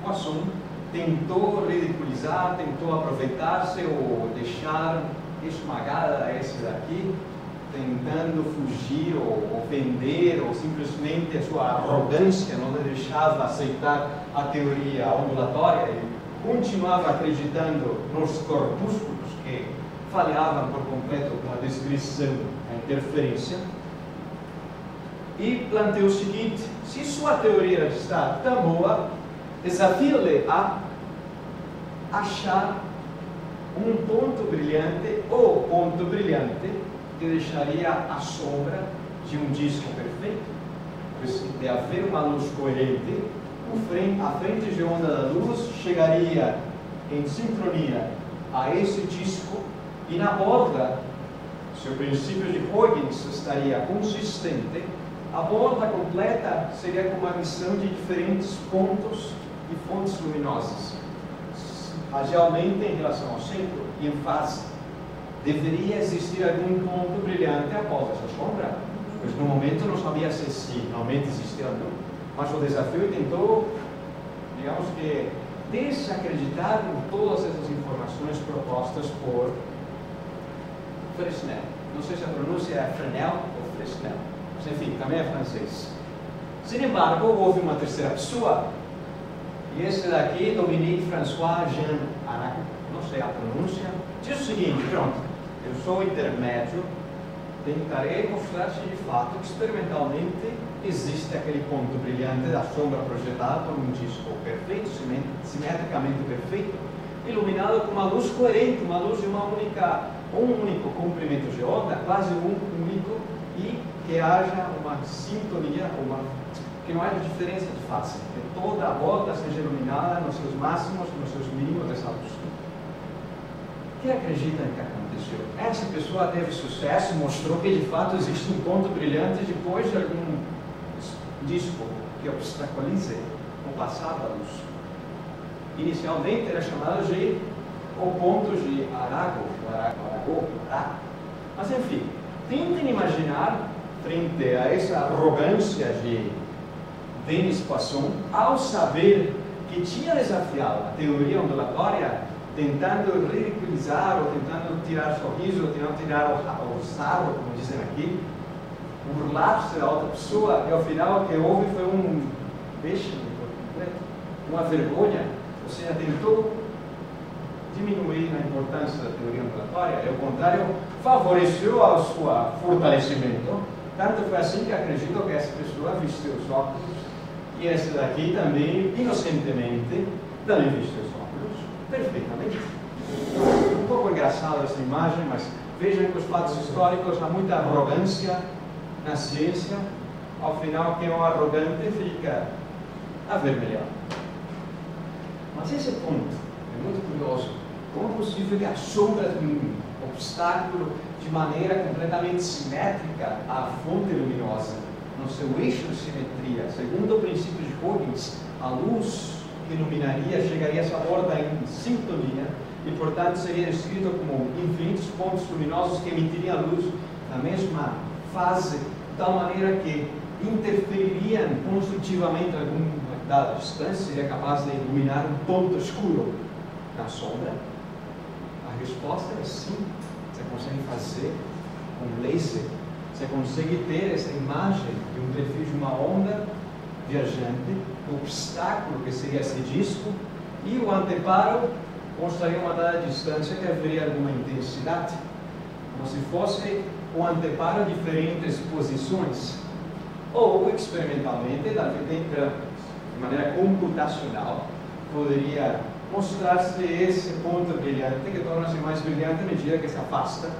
Poisson, tentou ridiculizar, tentou aproveitar-se ou deixar esmagada esse daqui, tentando fugir ou ofender, ou simplesmente a sua arrogância não deixava aceitar a teoria ondulatória e continuava acreditando nos corpúsculos que falhavam por completo com a descrição, a interferência, e planteou o seguinte: se sua teoria está tão boa, desafio-lhe a achar um ponto brilhante ou ponto brilhante que deixaria a sombra de um disco perfeito, pois de haver uma luz coerente, a frente de onda da luz chegaria em sincronia a esse disco e na borda, se o princípio de Huygens estaria consistente, a borda completa seria como a emissão de diferentes pontos e fontes luminosas, radialmente em relação ao centro e em face. Deveria existir algum ponto brilhante após essa sombra, pois no momento não sabia se realmente existia ou não. Mas o desafio tentou, digamos que, desacreditar em todas essas informações propostas por Fresnel. Não sei se a pronúncia é Fresnel ou Fresnel, mas enfim, também é francês. Sin embargo, houve uma terceira pessoa, e esse daqui, Dominique François Jean Arago, não sei a pronúncia, diz o seguinte: pronto, eu sou intermédio, tentarei mostrar se de fato, experimentalmente, existe aquele ponto brilhante da sombra projetada num disco perfeito, simetricamente perfeito, iluminado com uma luz coerente, uma luz de um único comprimento de onda, quase único, e que haja uma sintonia, que não haja diferença de face, que toda a volta seja iluminada nos seus máximos, nos seus mínimos dessa luz. Quem acredita em que aconteceu? Essa pessoa teve sucesso, mostrou que de fato existe um ponto brilhante depois de algum disco que obstaculize o passar da luz. Inicialmente era chamado de o ponto de Arago, mas enfim, tentem imaginar, frente a essa arrogância de Denis Poisson, ao saber que tinha desafiado a teoria ondulatória, tentando ridiculizar, ou tentando tirar sorriso, ou tentando tirar o sarro, como dizem aqui, burlar-se da outra pessoa, e ao final o que houve foi um vexame por completo, uma vergonha. Ou seja, tentou diminuir a importância da teoria ondulatória, e ao contrário, favoreceu ao seu fortalecimento. Tanto foi assim que acredito que essa pessoa vestiu os óculos, e esse daqui também, inocentemente, também vestiu os óculos, perfeitamente. Um pouco engraçada essa imagem, mas vejam que os fatos históricos há muita arrogância na ciência. Ao final, quem é um arrogante fica avermelhado. Mas esse ponto É muito curioso. Como é possível que a sombra de um obstáculo de maneira completamente simétrica à fonte luminosa, no seu eixo de simetria, segundo o princípio de Huygens, a luz que iluminaria chegaria a essa borda em sintonia e, portanto, seria descrito como infinitos pontos luminosos que emitiriam a luz na mesma fase, de tal maneira que interfeririam construtivamente a alguma dada distância, seria capaz de iluminar um ponto escuro na sombra. A resposta é sim. Você consegue fazer com laser. Você consegue ter essa imagem de um perfil de uma onda viajante, o obstáculo que seria esse disco, e o anteparo mostraria uma dada distância que haveria alguma intensidade, como se fosse o anteparo a diferentes posições, ou experimentalmente, de maneira computacional, poderia mostrar-se esse ponto brilhante que torna-se mais brilhante à medida que se afasta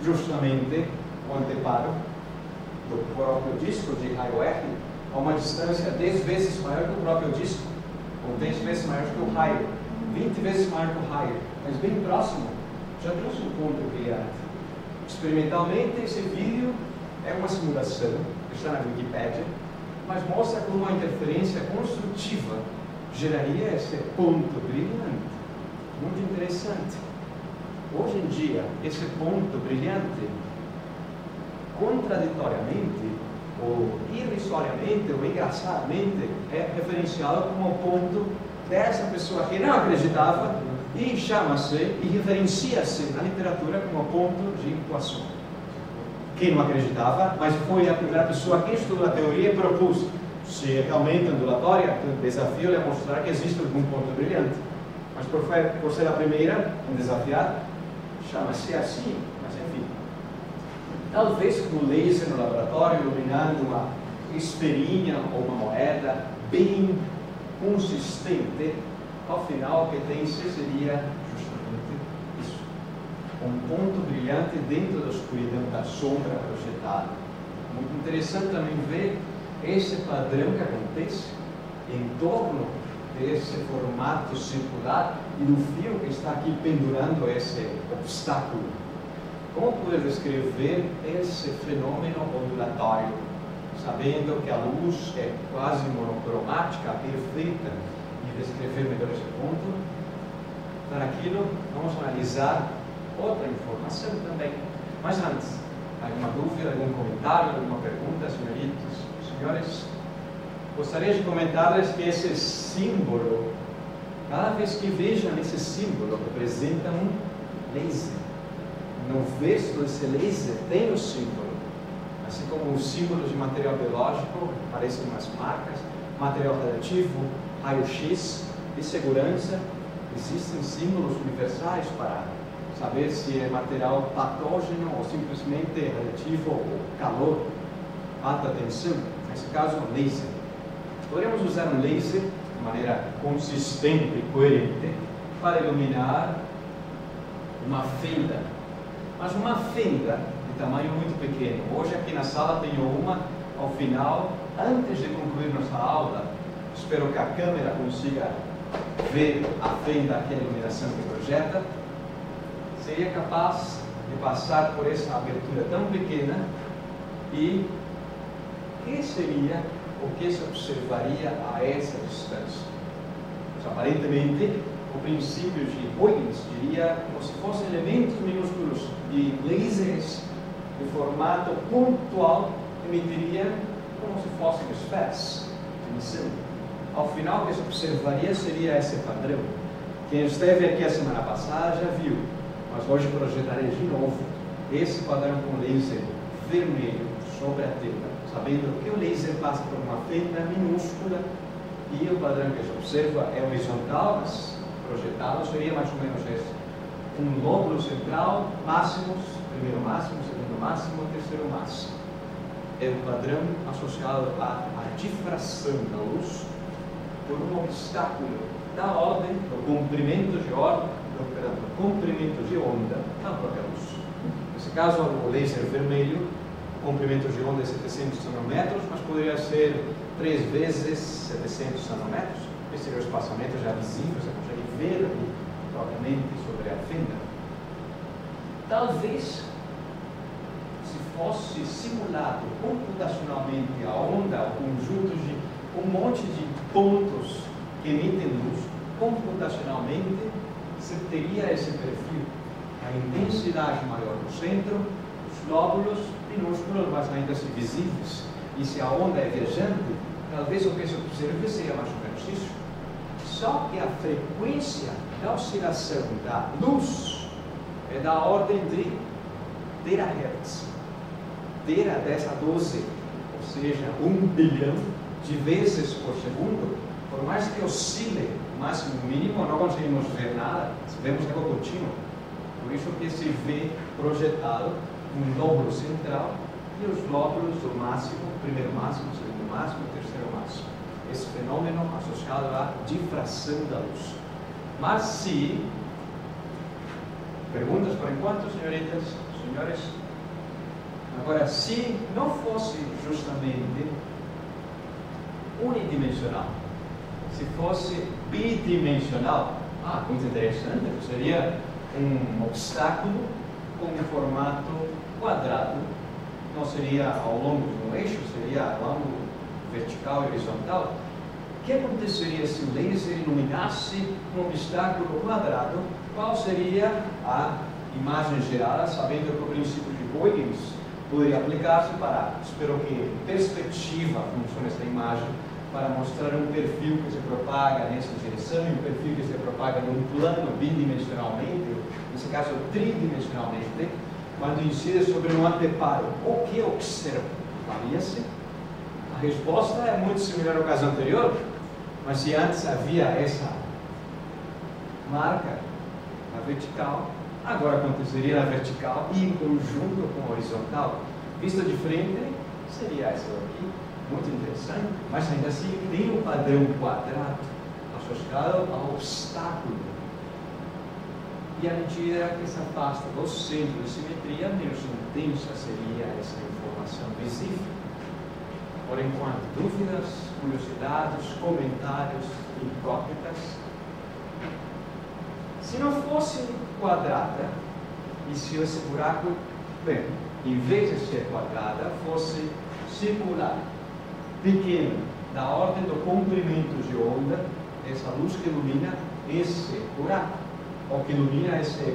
justamente o anteparo do próprio disco de raio R a uma distância 10 vezes maior que o próprio disco, ou 10 vezes maior que o raio, 20 vezes maior que o raio, mas bem próximo, já trouxe um ponto brilhante. Experimentalmente, esse vídeo é uma simulação, que está na Wikipedia, mas mostra como uma interferência construtiva geraria esse ponto brilhante. Muito interessante. Hoje em dia, esse ponto brilhante, contraditoriamente, ou irrisoriamente, ou engraçadamente, é referenciado como o ponto dessa pessoa que não acreditava e chama-se e referencia-se na literatura como ponto de equação. Quem não acreditava, mas foi a primeira pessoa que estudou a teoria e propôs: se é realmente ondulatória, o desafio é mostrar que existe algum ponto brilhante. Mas por ser a primeira a desafiar, chama-se assim, mas enfim. Talvez com o laser no laboratório, iluminando uma esferinha ou uma moeda bem consistente, ao final o que tem seria justamente isso. Um ponto brilhante dentro da escuridão da sombra projetada. Muito interessante também ver esse padrão que acontece em torno desse formato circular e do fio que está aqui pendurando esse obstáculo. Como poder descrever esse fenômeno ondulatório, sabendo que a luz é quase monocromática, perfeita, e descrever melhor esse ponto? Para aquilo, vamos analisar outra informação também. Mas antes, alguma dúvida, algum comentário, alguma pergunta, senhoritos, senhores? Gostaria de comentar-lhes que esse símbolo, cada vez que vejam esse símbolo, representa um laser. No verso desse laser tem o símbolo, assim como os símbolos de material biológico parecem umas marcas, material radioativo, raio-x e segurança. Existem símbolos universais para saber se é material patógeno ou simplesmente radioativo ou calor, alta tensão. Nesse caso, um laser. Poderíamos usar um laser de maneira consistente e coerente para iluminar uma fenda, mas uma fenda de tamanho muito pequeno. Hoje aqui na sala tenho uma, ao final, antes de concluir nossa aula, espero que a câmera consiga ver a fenda aqui, a iluminação que projeta, seria capaz de passar por essa abertura tão pequena e que seria o que se observaria a essa distância? Mas, aparentemente, o princípio de Huygens diria como se fossem elementos minúsculos de lasers de formato pontual que emitiriam como se fossem esferas de emissão. Ao final, o que se observaria seria esse padrão. Quem esteve aqui a semana passada já viu, mas hoje projetarei de novo esse padrão com laser vermelho sobre a tela, sabendo que o laser passa por uma fenda minúscula e o padrão que se observa é horizontal, mas projetado seria mais ou menos esse. Um lóbulo central, máximos, primeiro máximo, segundo máximo, terceiro máximo. É um padrão associado à difração da luz por um obstáculo da ordem do comprimento de comprimento de onda da própria luz. Nesse caso, o laser vermelho, o comprimento de onda é 700 nanômetros, mas poderia ser 3 vezes 700 nanômetros. Esse seria o espaçamento já visível, você consegue ver ali propriamente sobre a fenda. Talvez, se fosse simulado computacionalmente a onda, o conjunto de um monte de pontos que emitem luz, computacionalmente se teria esse perfil. A intensidade maior no centro, os lóbulos minúsculos, mas ainda assim visíveis. E se a onda é viajante, talvez o que se observe seja mais ou menos isso. Só que a frequência da oscilação da luz é da ordem de terahertz. Tera 10 a 12, ou seja, 1 bilhão de vezes por segundo. Por mais que oscile o máximo e o mínimo, não conseguimos ver nada, vemos algo contínuo. Por isso que se vê projetado um lóbulo central e os lóbulos do máximo, primeiro máximo, segundo máximo, terceiro máximo. Esse fenômeno associado à difração da luz. Mas se... Perguntas por enquanto, senhoritas, senhores? Agora, se não fosse justamente unidimensional, se fosse bidimensional, muito interessante, seria um obstáculo com um formato quadrado, não seria ao longo de um eixo, seria ao longo vertical e horizontal. O que aconteceria se o laser iluminasse um obstáculo quadrado? Qual seria a imagem gerada, sabendo que o princípio de Huygens poderia aplicar-se para, espero que perspectiva funcione essa imagem, para mostrar um perfil que se propaga nessa direção e um perfil que se propaga num plano bidimensionalmente, nesse caso tridimensionalmente, quando incide sobre um anteparo. O que observa? Varia-se? A resposta é muito similar ao caso anterior, mas se antes havia essa marca na vertical, agora aconteceria na vertical e em conjunto com a horizontal. Vista de frente, seria essa aqui. Muito interessante, mas ainda assim tem um padrão quadrado associado ao obstáculo. E à medida que se afasta do centro de simetria, menos intensa seria essa informação visível. Por enquanto, dúvidas, curiosidades, comentários, incógnitas? Se não fosse quadrada, e se esse buraco, bem, em vez de ser quadrada, fosse circular, pequeno, da ordem do comprimento de onda, essa luz que ilumina esse buraco, ou que ilumina esse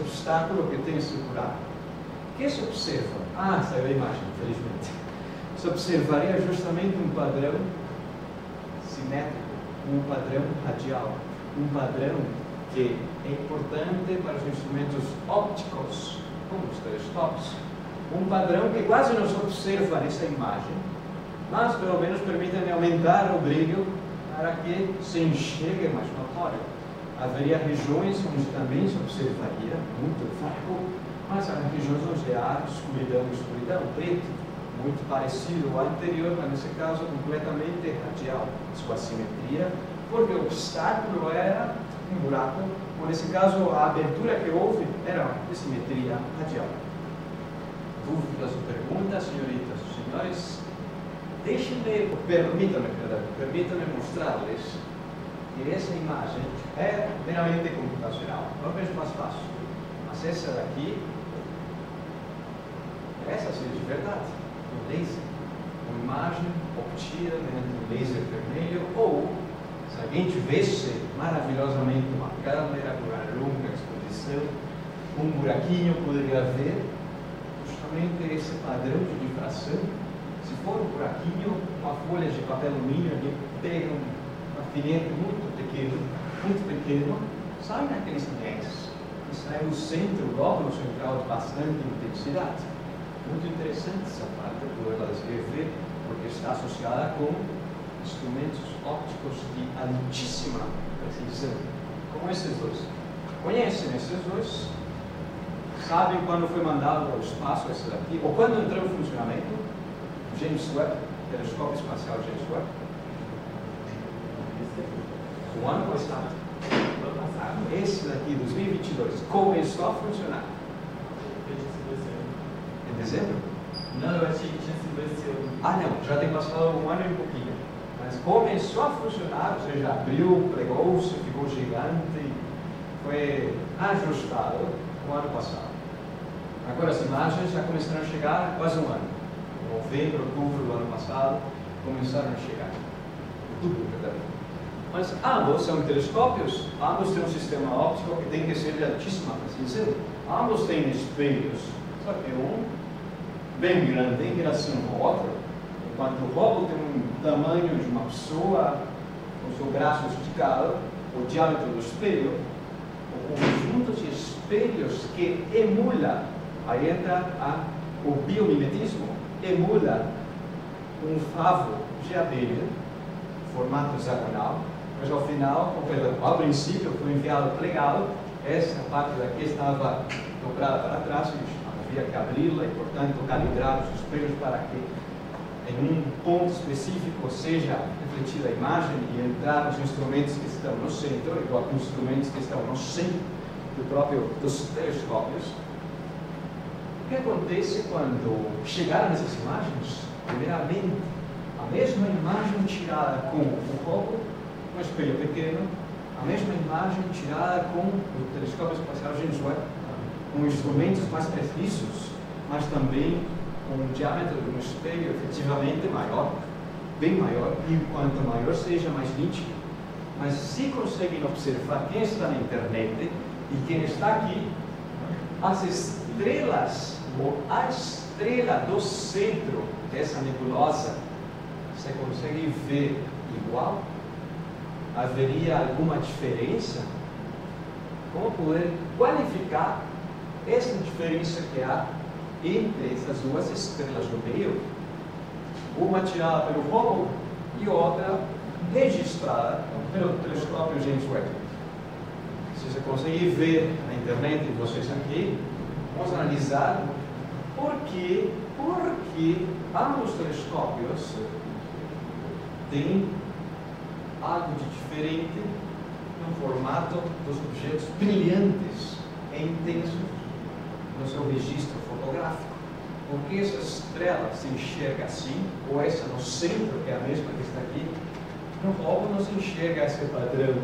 obstáculo que tem esse buraco. O que se observa? Saiu a imagem, infelizmente. Se observaria justamente um padrão simétrico, um padrão radial, um padrão que é importante para os instrumentos ópticos, como os telescópios. Um padrão que quase não se observa nessa imagem, mas pelo menos permitem aumentar o brilho para que se enxergue mais notório. Haveria regiões onde também se observaria muito fraco, mas há regiões onde há escuridão, preto, muito parecido ao anterior, mas nesse caso completamente radial, sua simetria, porque o obstáculo era um buraco, ou nesse caso a abertura que houve era de simetria radial. Dúvidas ou perguntas, senhoritas e senhores? Permitam-me mostrar-lhes que essa imagem é meramente computacional, talvez mais fácil, mas essa daqui, essa seria de verdade, um laser, uma imagem obtida mediante um laser vermelho, ou se alguém tivesse maravilhosamente uma câmera com uma longa exposição, um buraquinho poderia ver justamente esse padrão de difração. Se for um buraquinho, uma folha de papel alumínio, ele pega um alfinete muito pequeno, sai naqueles ambientes, e sai no centro, o lóbulo central de bastante intensidade. Muito interessante essa parte do ela descrever, porque está associada com instrumentos ópticos de altíssima precisão, como esses dois. Conhecem esses dois? Sabem quando foi mandado ao espaço esse daqui, ou quando entrou em funcionamento? James Webb, telescópio espacial James Webb. O ano passado. Esse daqui, 2022, começou a funcionar. Em dezembro? Não, eu achei que tinha sido esse ano. Não, já tem passado um ano e um pouquinho. Mas começou a funcionar, ou seja, abriu, pregou-se, ficou gigante, foi ajustado no ano passado. Agora as imagens já começaram a chegar há quase um ano. Em novembro, outubro do ano passado, começaram a chegar. Outubro, verdade. Mas ambos são telescópios, ambos têm um sistema óptico que tem que ser de altíssima precisão. Ambos têm espelhos, só que um bem grande em relação ao outro. Enquanto o Hubble tem um tamanho de uma pessoa, com o seu braço esticado, o diâmetro do espelho, o conjunto de espelhos que emula, aí entra o biomimetismo, emula um favo de abelha, formato hexagonal, mas ao final, ao princípio, foi enviado plegado, essa parte daqui estava dobrada para trás, havia que abri-la e, portanto, calibrar os espelhos para que em um ponto específico seja refletida a imagem e entrar nos instrumentos que estão no centro, igual que os instrumentos que estão no centro dos telescópios. O que acontece quando chegaram essas imagens? Primeiramente, a mesma imagem tirada com o Hubble, um espelho pequeno, a mesma imagem tirada com o telescópio espacial James Webb, com instrumentos mais precisos, mas também com um diâmetro de um espelho efetivamente maior, bem maior, e quanto maior seja, mais nítido. Mas se conseguem observar quem está na internet e quem está aqui, as estrelas, ou a estrela do centro dessa nebulosa, você consegue ver igual? Haveria alguma diferença? Como poder qualificar essa diferença que há entre essas duas estrelas no meio? Uma tirada pelo Hubble e outra registrada pelo telescópio James Webb. Se você conseguir ver na internet, vocês aqui, vamos analisar por que ambos os telescópios têm algo de diferente no formato dos objetos brilhantes e intensos no seu registro fotográfico. Por que essa estrela se enxerga assim, ou essa no centro, que é a mesma que está aqui, no Hubble não se enxerga esse padrão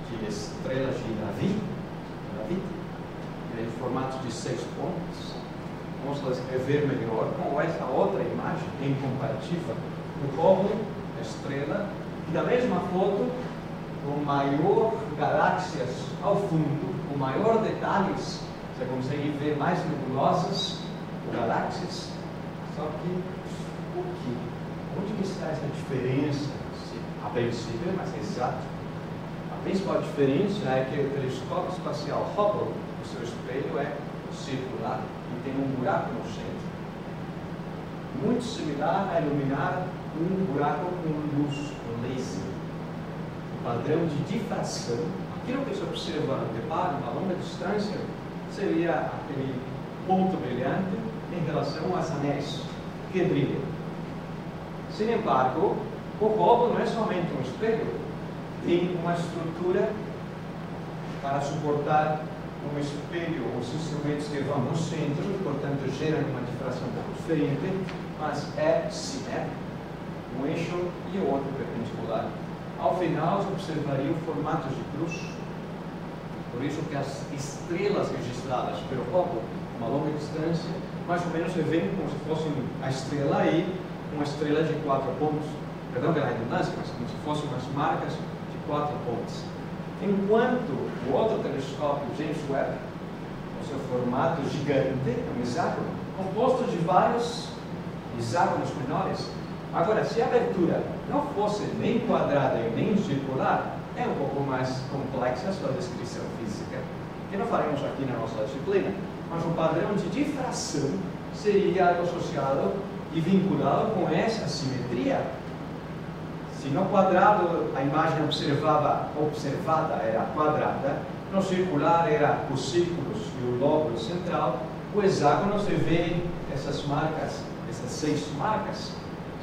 de estrelas de David, em formato de 6 pontos. Vamos lá escrever melhor com essa outra imagem em comparativa. O Hubble, a estrela, e da mesma foto, com maior galáxias ao fundo, com maior detalhes, você consegue ver mais nebulosas ou galáxias. Só que, onde que está essa diferença? A princípio é mais exato. A principal diferença é que o telescópio espacial Hubble, o seu espelho é circular e tem um buraco no centro. Muito similar a iluminar um buraco com luz, com laser. O padrão de difração, aquilo que se observa no deparo, a longa distância, seria aquele ponto brilhante em relação aos anéis que brilham. Sin embargo, o Hubble não é somente um espelho, tem uma estrutura para suportar um espelho, os instrumentos que vão no centro, e, portanto, geram uma difração um pouco diferente, mas é simétrico, um eixo e o outro perpendicular. Ao final, se observaria o formato de cruz. Por isso que as estrelas registradas pelo Hubble, uma longa distância, mais ou menos se veem como se fosse a estrela aí, uma estrela de 4 pontos. Perdão pela redundância, mas como se fossem umas marcas de 4 pontos. Enquanto o outro telescópio, James Webb, com seu formato gigante, um hexágono, composto de vários hexágonos menores. Agora, se a abertura não fosse nem quadrada e nem circular, é um pouco mais complexa a sua descrição física, que não faremos aqui na nossa disciplina, mas um padrão de difração seria algo associado e vinculado com essa simetria. Se no quadrado a imagem observada era quadrada, no circular era os círculos e o lóbulo central, o hexágono se vê essas marcas, essas 6 marcas.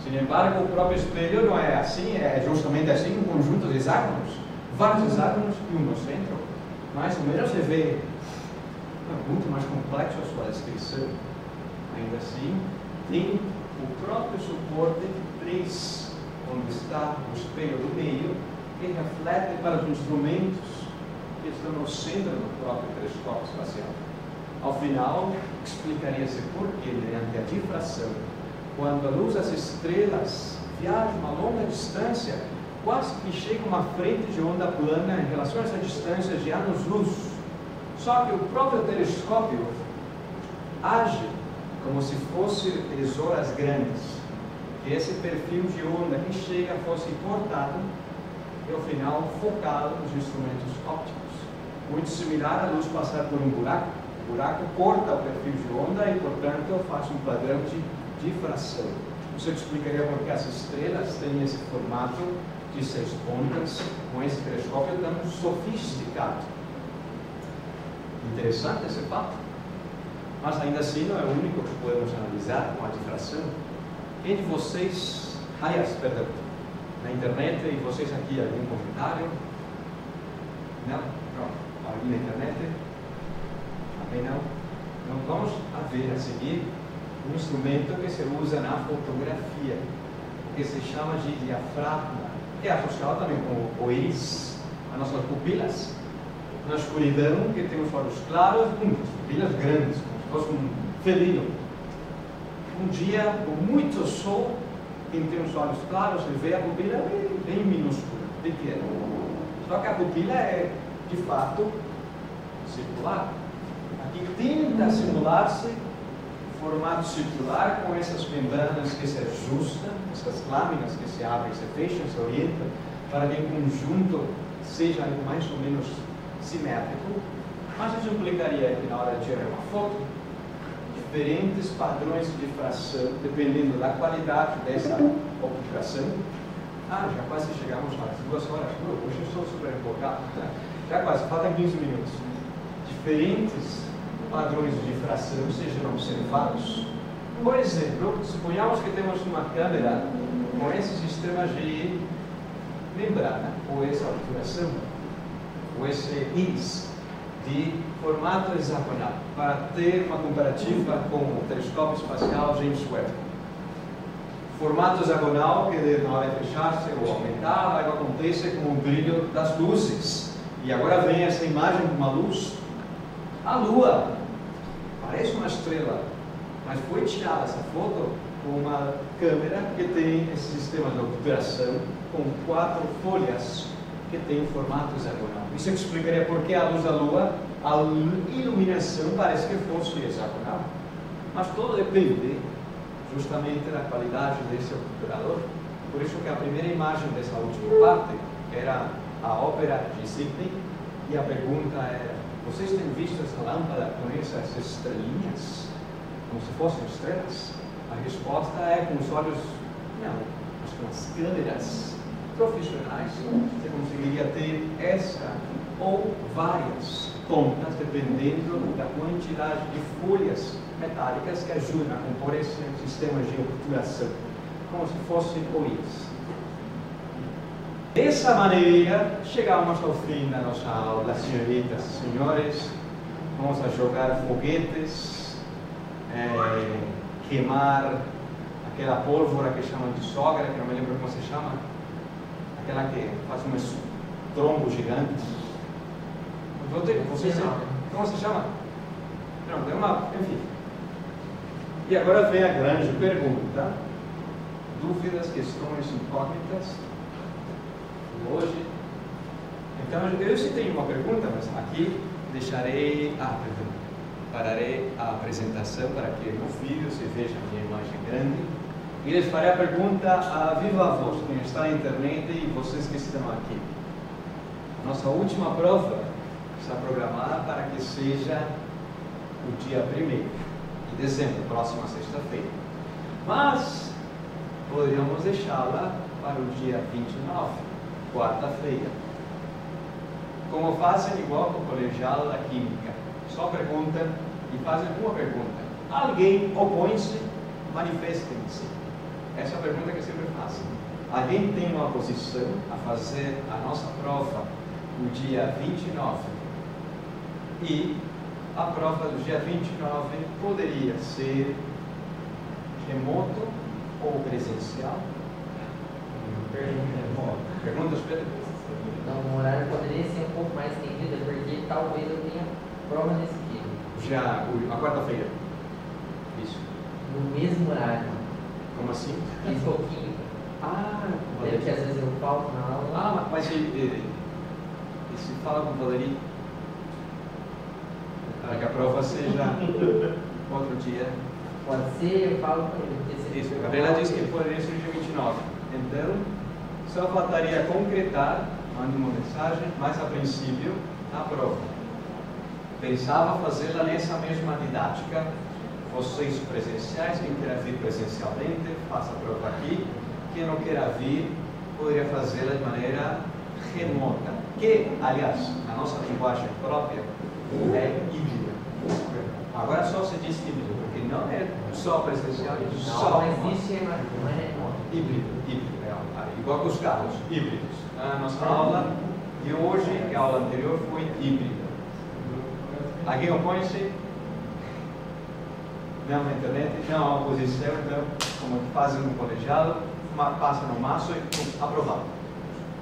Sin embargo, o próprio espelho não é assim, é justamente assim, um conjunto de hexágonos, vários hexágonos e um no centro. Mais ou menos se vê muito mais complexo a sua descrição. Ainda assim, tem o próprio suporte 3, onde está o espelho do meio, que reflete para os instrumentos que estão no centro do próprio telescópio espacial. Ao final, explicaria-se por que, mediante a difração, quando a luz das estrelas viaja uma longa distância, quase que chega uma frente de onda plana em relação a essa distância de anos-luz. Só que o próprio telescópio age como se fosse tesouras grandes, que esse perfil de onda que chega fosse cortado e ao final focado nos instrumentos ópticos. Muito similar à luz passar por um buraco. O buraco corta o perfil de onda e, portanto, faz um padrão de difração. Isso explicaria por que as estrelas têm esse formato de 6 pontas, com esse telescópio tão sofisticado. Interessante esse fato. Mas ainda assim não é o único que podemos analisar com a difração. Quem de vocês, aliás, perdão, na internet, e vocês aqui, algum comentário? Não? Pronto. Alguém na internet? Também não? Então vamos a ver a seguir um instrumento que se usa na fotografia, que se chama de diafragma, que é associado também com o íris, as nossas pupilas. Na escuridão, que tem os olhos claros, pupilas grandes, como se fosse um felino. Um dia com muito sol, quem tem os olhos claros, ele vê a pupila bem minúscula, pequena. Só que a pupila é, de fato, circular. Aqui tenta simular-se formato circular com essas membranas que se ajustam, essas lâminas que se abrem, se fecham, se orientam, para que o conjunto seja algo mais ou menos simétrico. Mas isso implicaria que na hora de tirar uma foto, diferentes padrões de difração, dependendo da qualidade dessa obturação. Já quase chegamos às 2 horas. Hoje eu estou super empolgado. Já quase, faltam 15 minutos. Diferentes padrões de difração sejam observados. Por exemplo, suponhamos que temos uma câmera com esse sistema de membrana, ou essa obturação, ou esse íris de formato hexagonal, para ter uma comparativa com o telescópio espacial James Webb. Formato hexagonal, que na hora de fechar-se ou aumentar, algo acontece com o brilho das luzes. E agora vem essa imagem de uma luz. A Lua parece uma estrela, mas foi tirada essa foto com uma câmera que tem esse sistema de obturação com 4 folhas que tem um formato hexagonal. Isso explicaria por que a luz da Lua, a iluminação parece que fosse hexagonal. Mas tudo depende justamente da qualidade desse obturador. Por isso que a primeira imagem dessa última parte era a ópera de Sydney, e a pergunta era: vocês têm visto essa lâmpada com essas estrelinhas, como se fossem estrelas? A resposta é com os olhos, não, mas com as câmeras profissionais, você conseguiria ter essa ou várias pontas, dependendo da quantidade de folhas metálicas que ajudam a compor esse sistema de obturação, como se fosse o íris. Dessa maneira, chegamos ao fim da nossa aula, senhoritas e senhores. Vamos a jogar foguetes, queimar aquela pólvora que chamam de sogra, que não me lembro como se chama, aquela que faz um trombo gigante. Vocês, como se chama? Não, tem uma, enfim. E agora vem a grande pergunta. Dúvidas, questões, incógnitas? Hoje. Então, eu se tenho uma pergunta, mas aqui deixarei, pararei a apresentação para que no vídeo se veja a minha imagem grande e lhes farei a pergunta a viva voz, quem está na internet e vocês que estão aqui. A nossa última prova está programada para que seja o dia 1º de dezembro, próxima sexta-feira, mas poderíamos deixá-la para o dia 29, quarta-feira. Como fazem igual com o colegial da Química, só perguntam e fazem uma pergunta. Alguém opõe-se? Manifestem-se. Essa é a pergunta que sempre fazem. Alguém tem uma oposição a fazer a nossa prova no dia 29? E a prova do dia 29 poderia ser remoto ou presencial? Pergunta. Perguntas, Pedro? Então, o horário poderia ser um pouco mais estendido, porque talvez eu tenha prova nesse dia. Já, a quarta-feira. Isso. No mesmo horário. Como assim? Físico-química. Ah, Porque às vezes eu falto na aula. Ah, mas e se fala com o Valeri? Para que a prova seja outro dia. Pode ser, eu falo com ele. Isso, a Gabriela disse que poderia ser dia 29. Então, só faltaria concretar, mande uma mensagem, mas a princípio, a prova. Pensava fazê-la nessa mesma didática. Vocês presenciais, quem queira vir presencialmente, faça a prova aqui. Quem não queira vir, poderia fazê-la de maneira remota. Que, aliás, na nossa linguagem própria, é híbrida. Agora só se diz híbrido, porque não é só presencial, só não existe, não é híbrido, igual que os carros, híbridos. A nossa aula de hoje e a aula anterior foi híbrida. Alguém opõe-se? Não na internet, não há oposição, então, como fazem no colegiado, passa no maço e aprovado.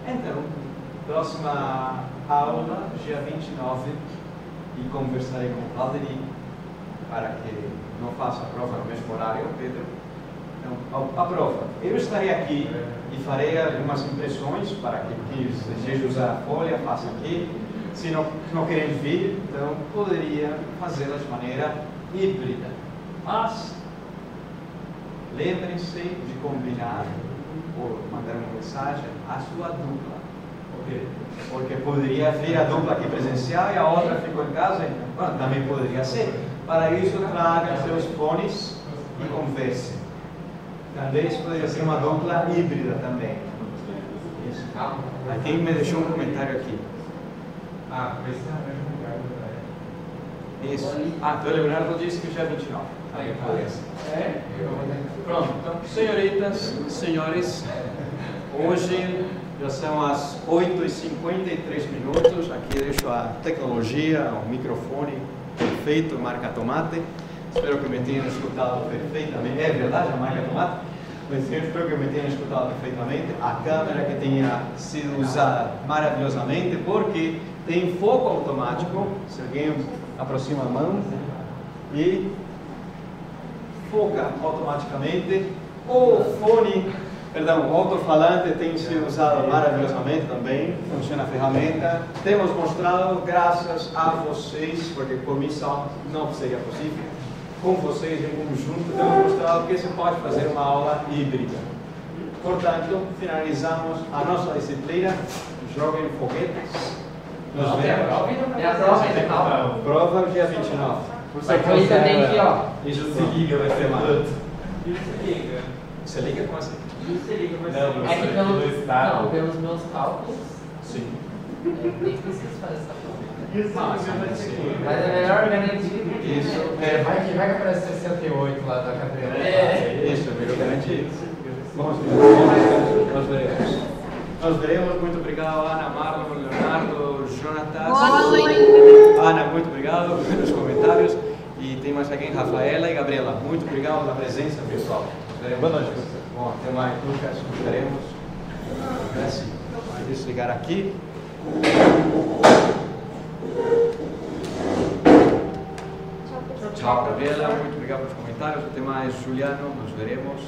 Então, próxima aula, dia 29, e conversarei com o Valderi para que não faça a prova no mesmo horário, Pedro. Então, a prova. Eu estarei aqui e farei algumas impressões para que quem deseja usar a folha faça aqui. Se não querem vir, então poderia fazê-la de maneira híbrida. Mas lembrem-se de combinar ou mandar uma mensagem à sua dupla. Porque poderia vir a dupla aqui presencial e a outra ficou em casa, então, também poderia ser. Para isso, traga seus fones e converse. Talvez poderia ser uma dupla híbrida também. Isso. Aí quem me deixou um comentário aqui? Isso. Então o Leonardo disse que já é 29. Pronto, então, senhoritas, senhores, hoje já são as 8h53 minutos. Aqui deixo a tecnologia, o microfone perfeito, marca tomate. Espero que me tenham escutado perfeitamente. É verdade, a marca tomate? Mas eu espero que me tenham escutado perfeitamente. A câmera que tenha sido usada maravilhosamente, porque tem foco automático. Se alguém aproxima a mão e foca automaticamente. O fone, o alto-falante tem sido usado maravilhosamente também. Funciona a ferramenta. Temos mostrado, graças a vocês, porque por mim só não seria possível. Com vocês em conjunto, temos mostrado que se pode fazer uma aula híbrida. Portanto, finalizamos a nossa disciplina. Joguem foguetes. Nos vemos. É a prova final. Prova dia 29. Mas foi também aqui, ó. Isso se liga, vai ser mais. Você liga como assim? É que pelos meus cálculos, Sim. nem preciso fazer essa prova. Sim. Mas é melhor garantir. Isso Vai que aparece 68 lá da cadeira. Isso, é melhor garantir. Bom, nós veremos. Nós veremos. Muito obrigado, Ana, Marlon, Leonardo, Jonatas. Boa noite. Ana, muito obrigado pelos comentários. E tem mais alguém, Rafaela e Gabriela. Muito obrigado pela presença, pessoal. Boa noite. Bom, até mais, Lucas. Nos veremos. Graças. Deixa eu ligar aqui. Tchau, Gabriela. Muito obrigado pelos comentários. Até mais, Juliano. Nos veremos.